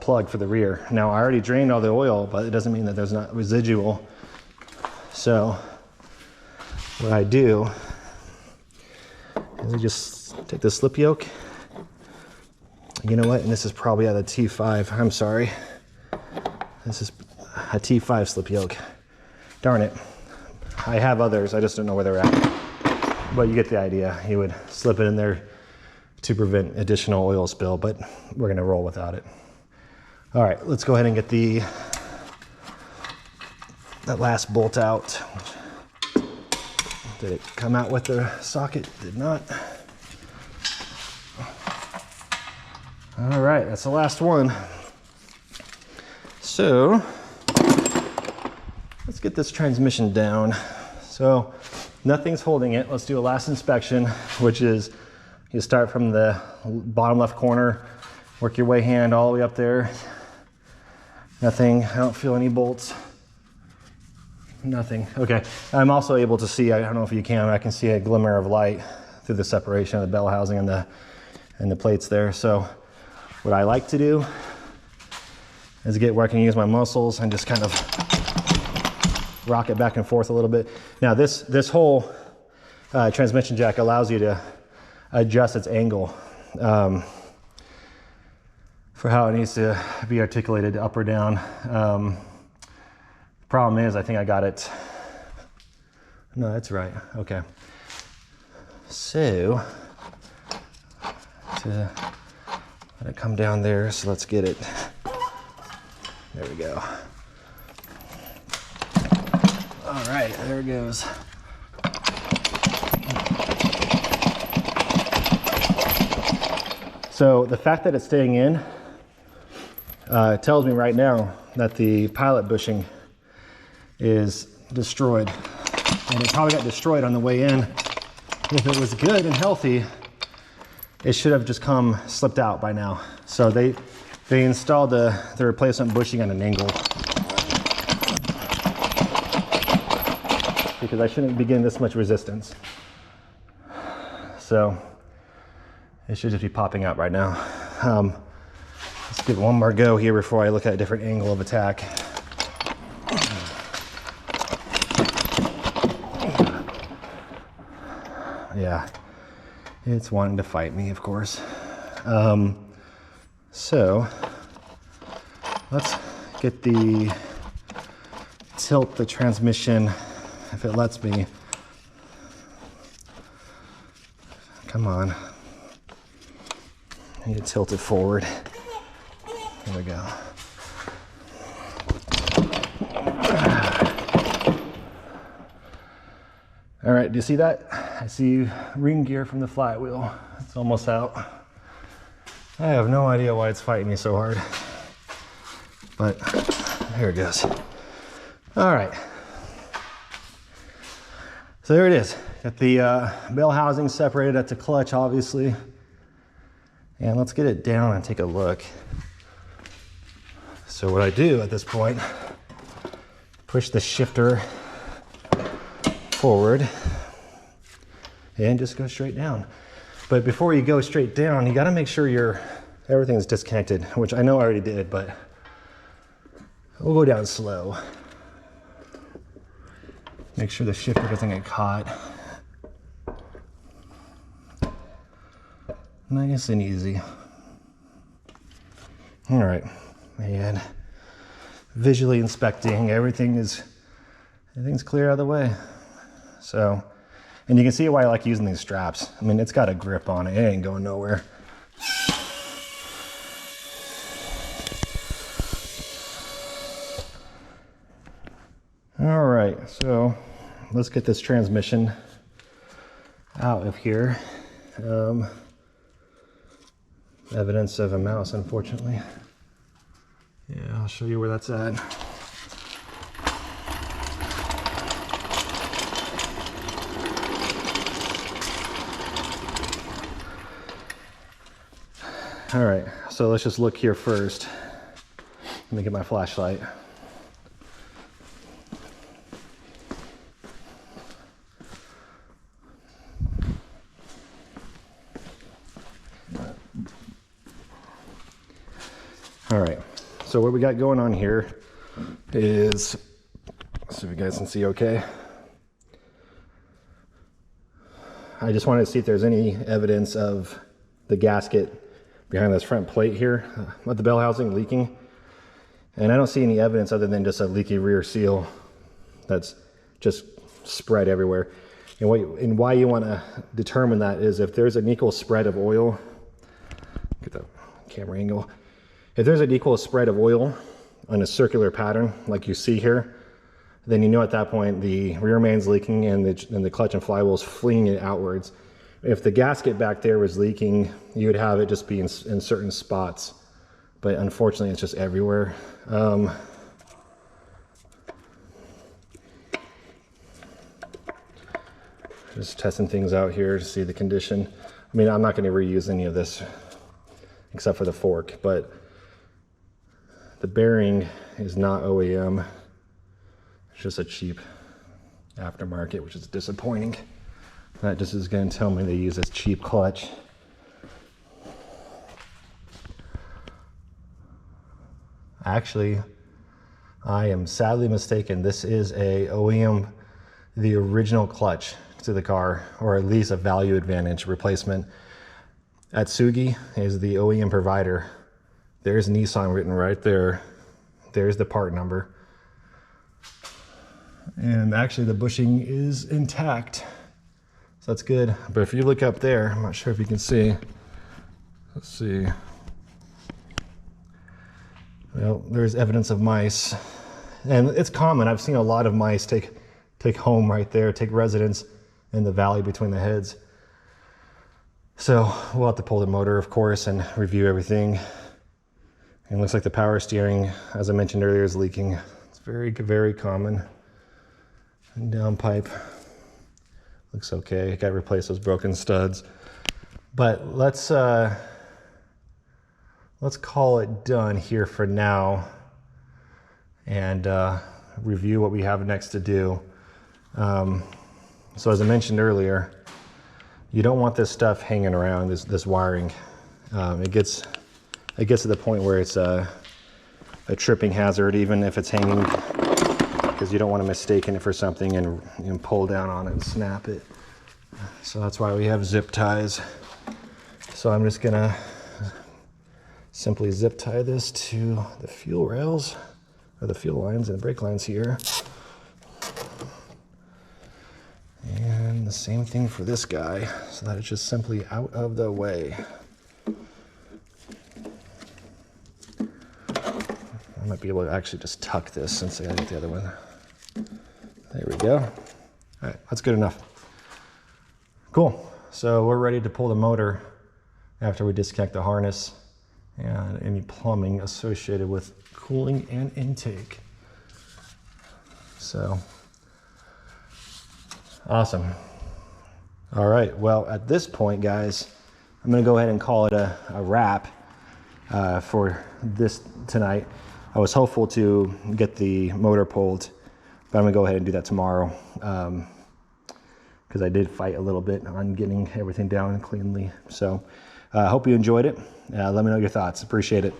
plug for the rear. Now I already drained all the oil, but it doesn't mean that there's not residual. So what I do is I just take the slip yoke. You know what? And this is probably out of T5. I'm sorry. This is a T5 slip yoke. Darn it. I have others, I just don't know where they're at. But you get the idea. You would slip it in there to prevent additional oil spill, but we're gonna roll without it. All right, let's go ahead and get that last bolt out. Did it come out with the socket? Did not. All right, that's the last one. So let's get this transmission down. So nothing's holding it. Let's do a last inspection, which is you start from the bottom left corner, work your way hand all the way up there. Nothing, I don't feel any bolts. Nothing, okay. I'm also able to see, I don't know if you can, I can see a glimmer of light through the separation of the bell housing and the plates there. So what I like to do is get where I can use my muscles and just kind of rock it back and forth a little bit. Now this whole transmission jack allows you to adjust its angle for how it needs to be articulated up or down. The problem is I think I got it. No, that's right, okay. So, to let it come down there, so let's get it. There we go. All right, there it goes. So the fact that it's staying in tells me right now that the pilot bushing is destroyed. And it probably got destroyed on the way in. If it was good and healthy, it should have just slipped out by now. So they installed the replacement bushing at an angle. Because I shouldn't be getting this much resistance. So it should just be popping out right now. Let's give it one more go here before I look at a different angle of attack. Yeah, It's wanting to fight me, of course. So let's get tilt the transmission, if it lets me. Come on. I need to tilt it forward. There we go. All right, do you see that? I see ring gear from the flywheel. It's almost out. I have no idea why it's fighting me so hard, but here it goes. All right. So there it is. Got the bell housing separated at the clutch, obviously. And let's get it down and take a look. So what I do at this point, push the shifter forward and just go straight down. But before you go straight down, you got to make sure everything's disconnected, which I know I already did, but we'll go down slow. Make sure the shifter doesn't get caught. Nice and easy. All right, and visually inspecting, everything's clear out of the way. So, and you can see why I like using these straps. I mean, it's got a grip on it. It ain't going nowhere. All right, so let's get this transmission out of here. Evidence of a mouse, unfortunately. Yeah, I'll show you where that's at. All right, so let's just look here first. Let me get my flashlight. All right, so what we got going on here is, let's see if you guys can see okay. I just wanted to see if there's any evidence of the gasket behind this front plate here of the bell housing leaking. And I don't see any evidence other than just a leaky rear seal that's just spread everywhere. And why you want to determine that is if there's an equal spread of oil, get the camera angle. If there's an equal spread of oil on a circular pattern like you see here, then you know at that point the rear main's leaking and the clutch and flywheel is flinging it outwards. If the gasket back there was leaking, you would have it just be in certain spots. But unfortunately, it's just everywhere. Just testing things out here to see the condition. I mean, I'm not going to reuse any of this except for the fork, but the bearing is not OEM. It's just a cheap aftermarket, which is disappointing. That just is going to tell me they use this cheap clutch. Actually, I am sadly mistaken. This is a OEM, the original clutch to the car, or at least a value advantage replacement. Atsugi is the OEM provider. There's Nissan written right there. There's the part number. And actually the bushing is intact. So that's good. But if you look up there, I'm not sure if you can see. Let's see. Well, there's evidence of mice. And it's common. I've seen a lot of mice take home right there, take residence in the valley between the heads. So we'll have to pull the motor, of course, and review everything. And it looks like the power steering, as I mentioned earlier, is leaking. It's very, very common. And downpipe looks okay. Got to replace those broken studs. But let's call it done here for now and review what we have next to do. So as I mentioned earlier, you don't want this stuff hanging around, this wiring. It gets to the point where it's a tripping hazard, even if it's hanging, because you don't want to mistake it for something and pull down on it and snap it. So that's why we have zip ties. So I'm just gonna simply zip tie this to the fuel rails, or the fuel lines and the brake lines here. And the same thing for this guy, so that it's just simply out of the way. I might be able to actually just tuck this since I got the other one. There we go. All right, that's good enough. Cool, so we're ready to pull the motor after we disconnect the harness and any plumbing associated with cooling and intake. So, awesome. All right, well, at this point, guys, I'm gonna go ahead and call it a wrap for this tonight. I was hopeful to get the motor pulled, but I'm gonna go ahead and do that tomorrow because I did fight a little bit on getting everything down cleanly. So I hope you enjoyed it. Let me know your thoughts. Appreciate it.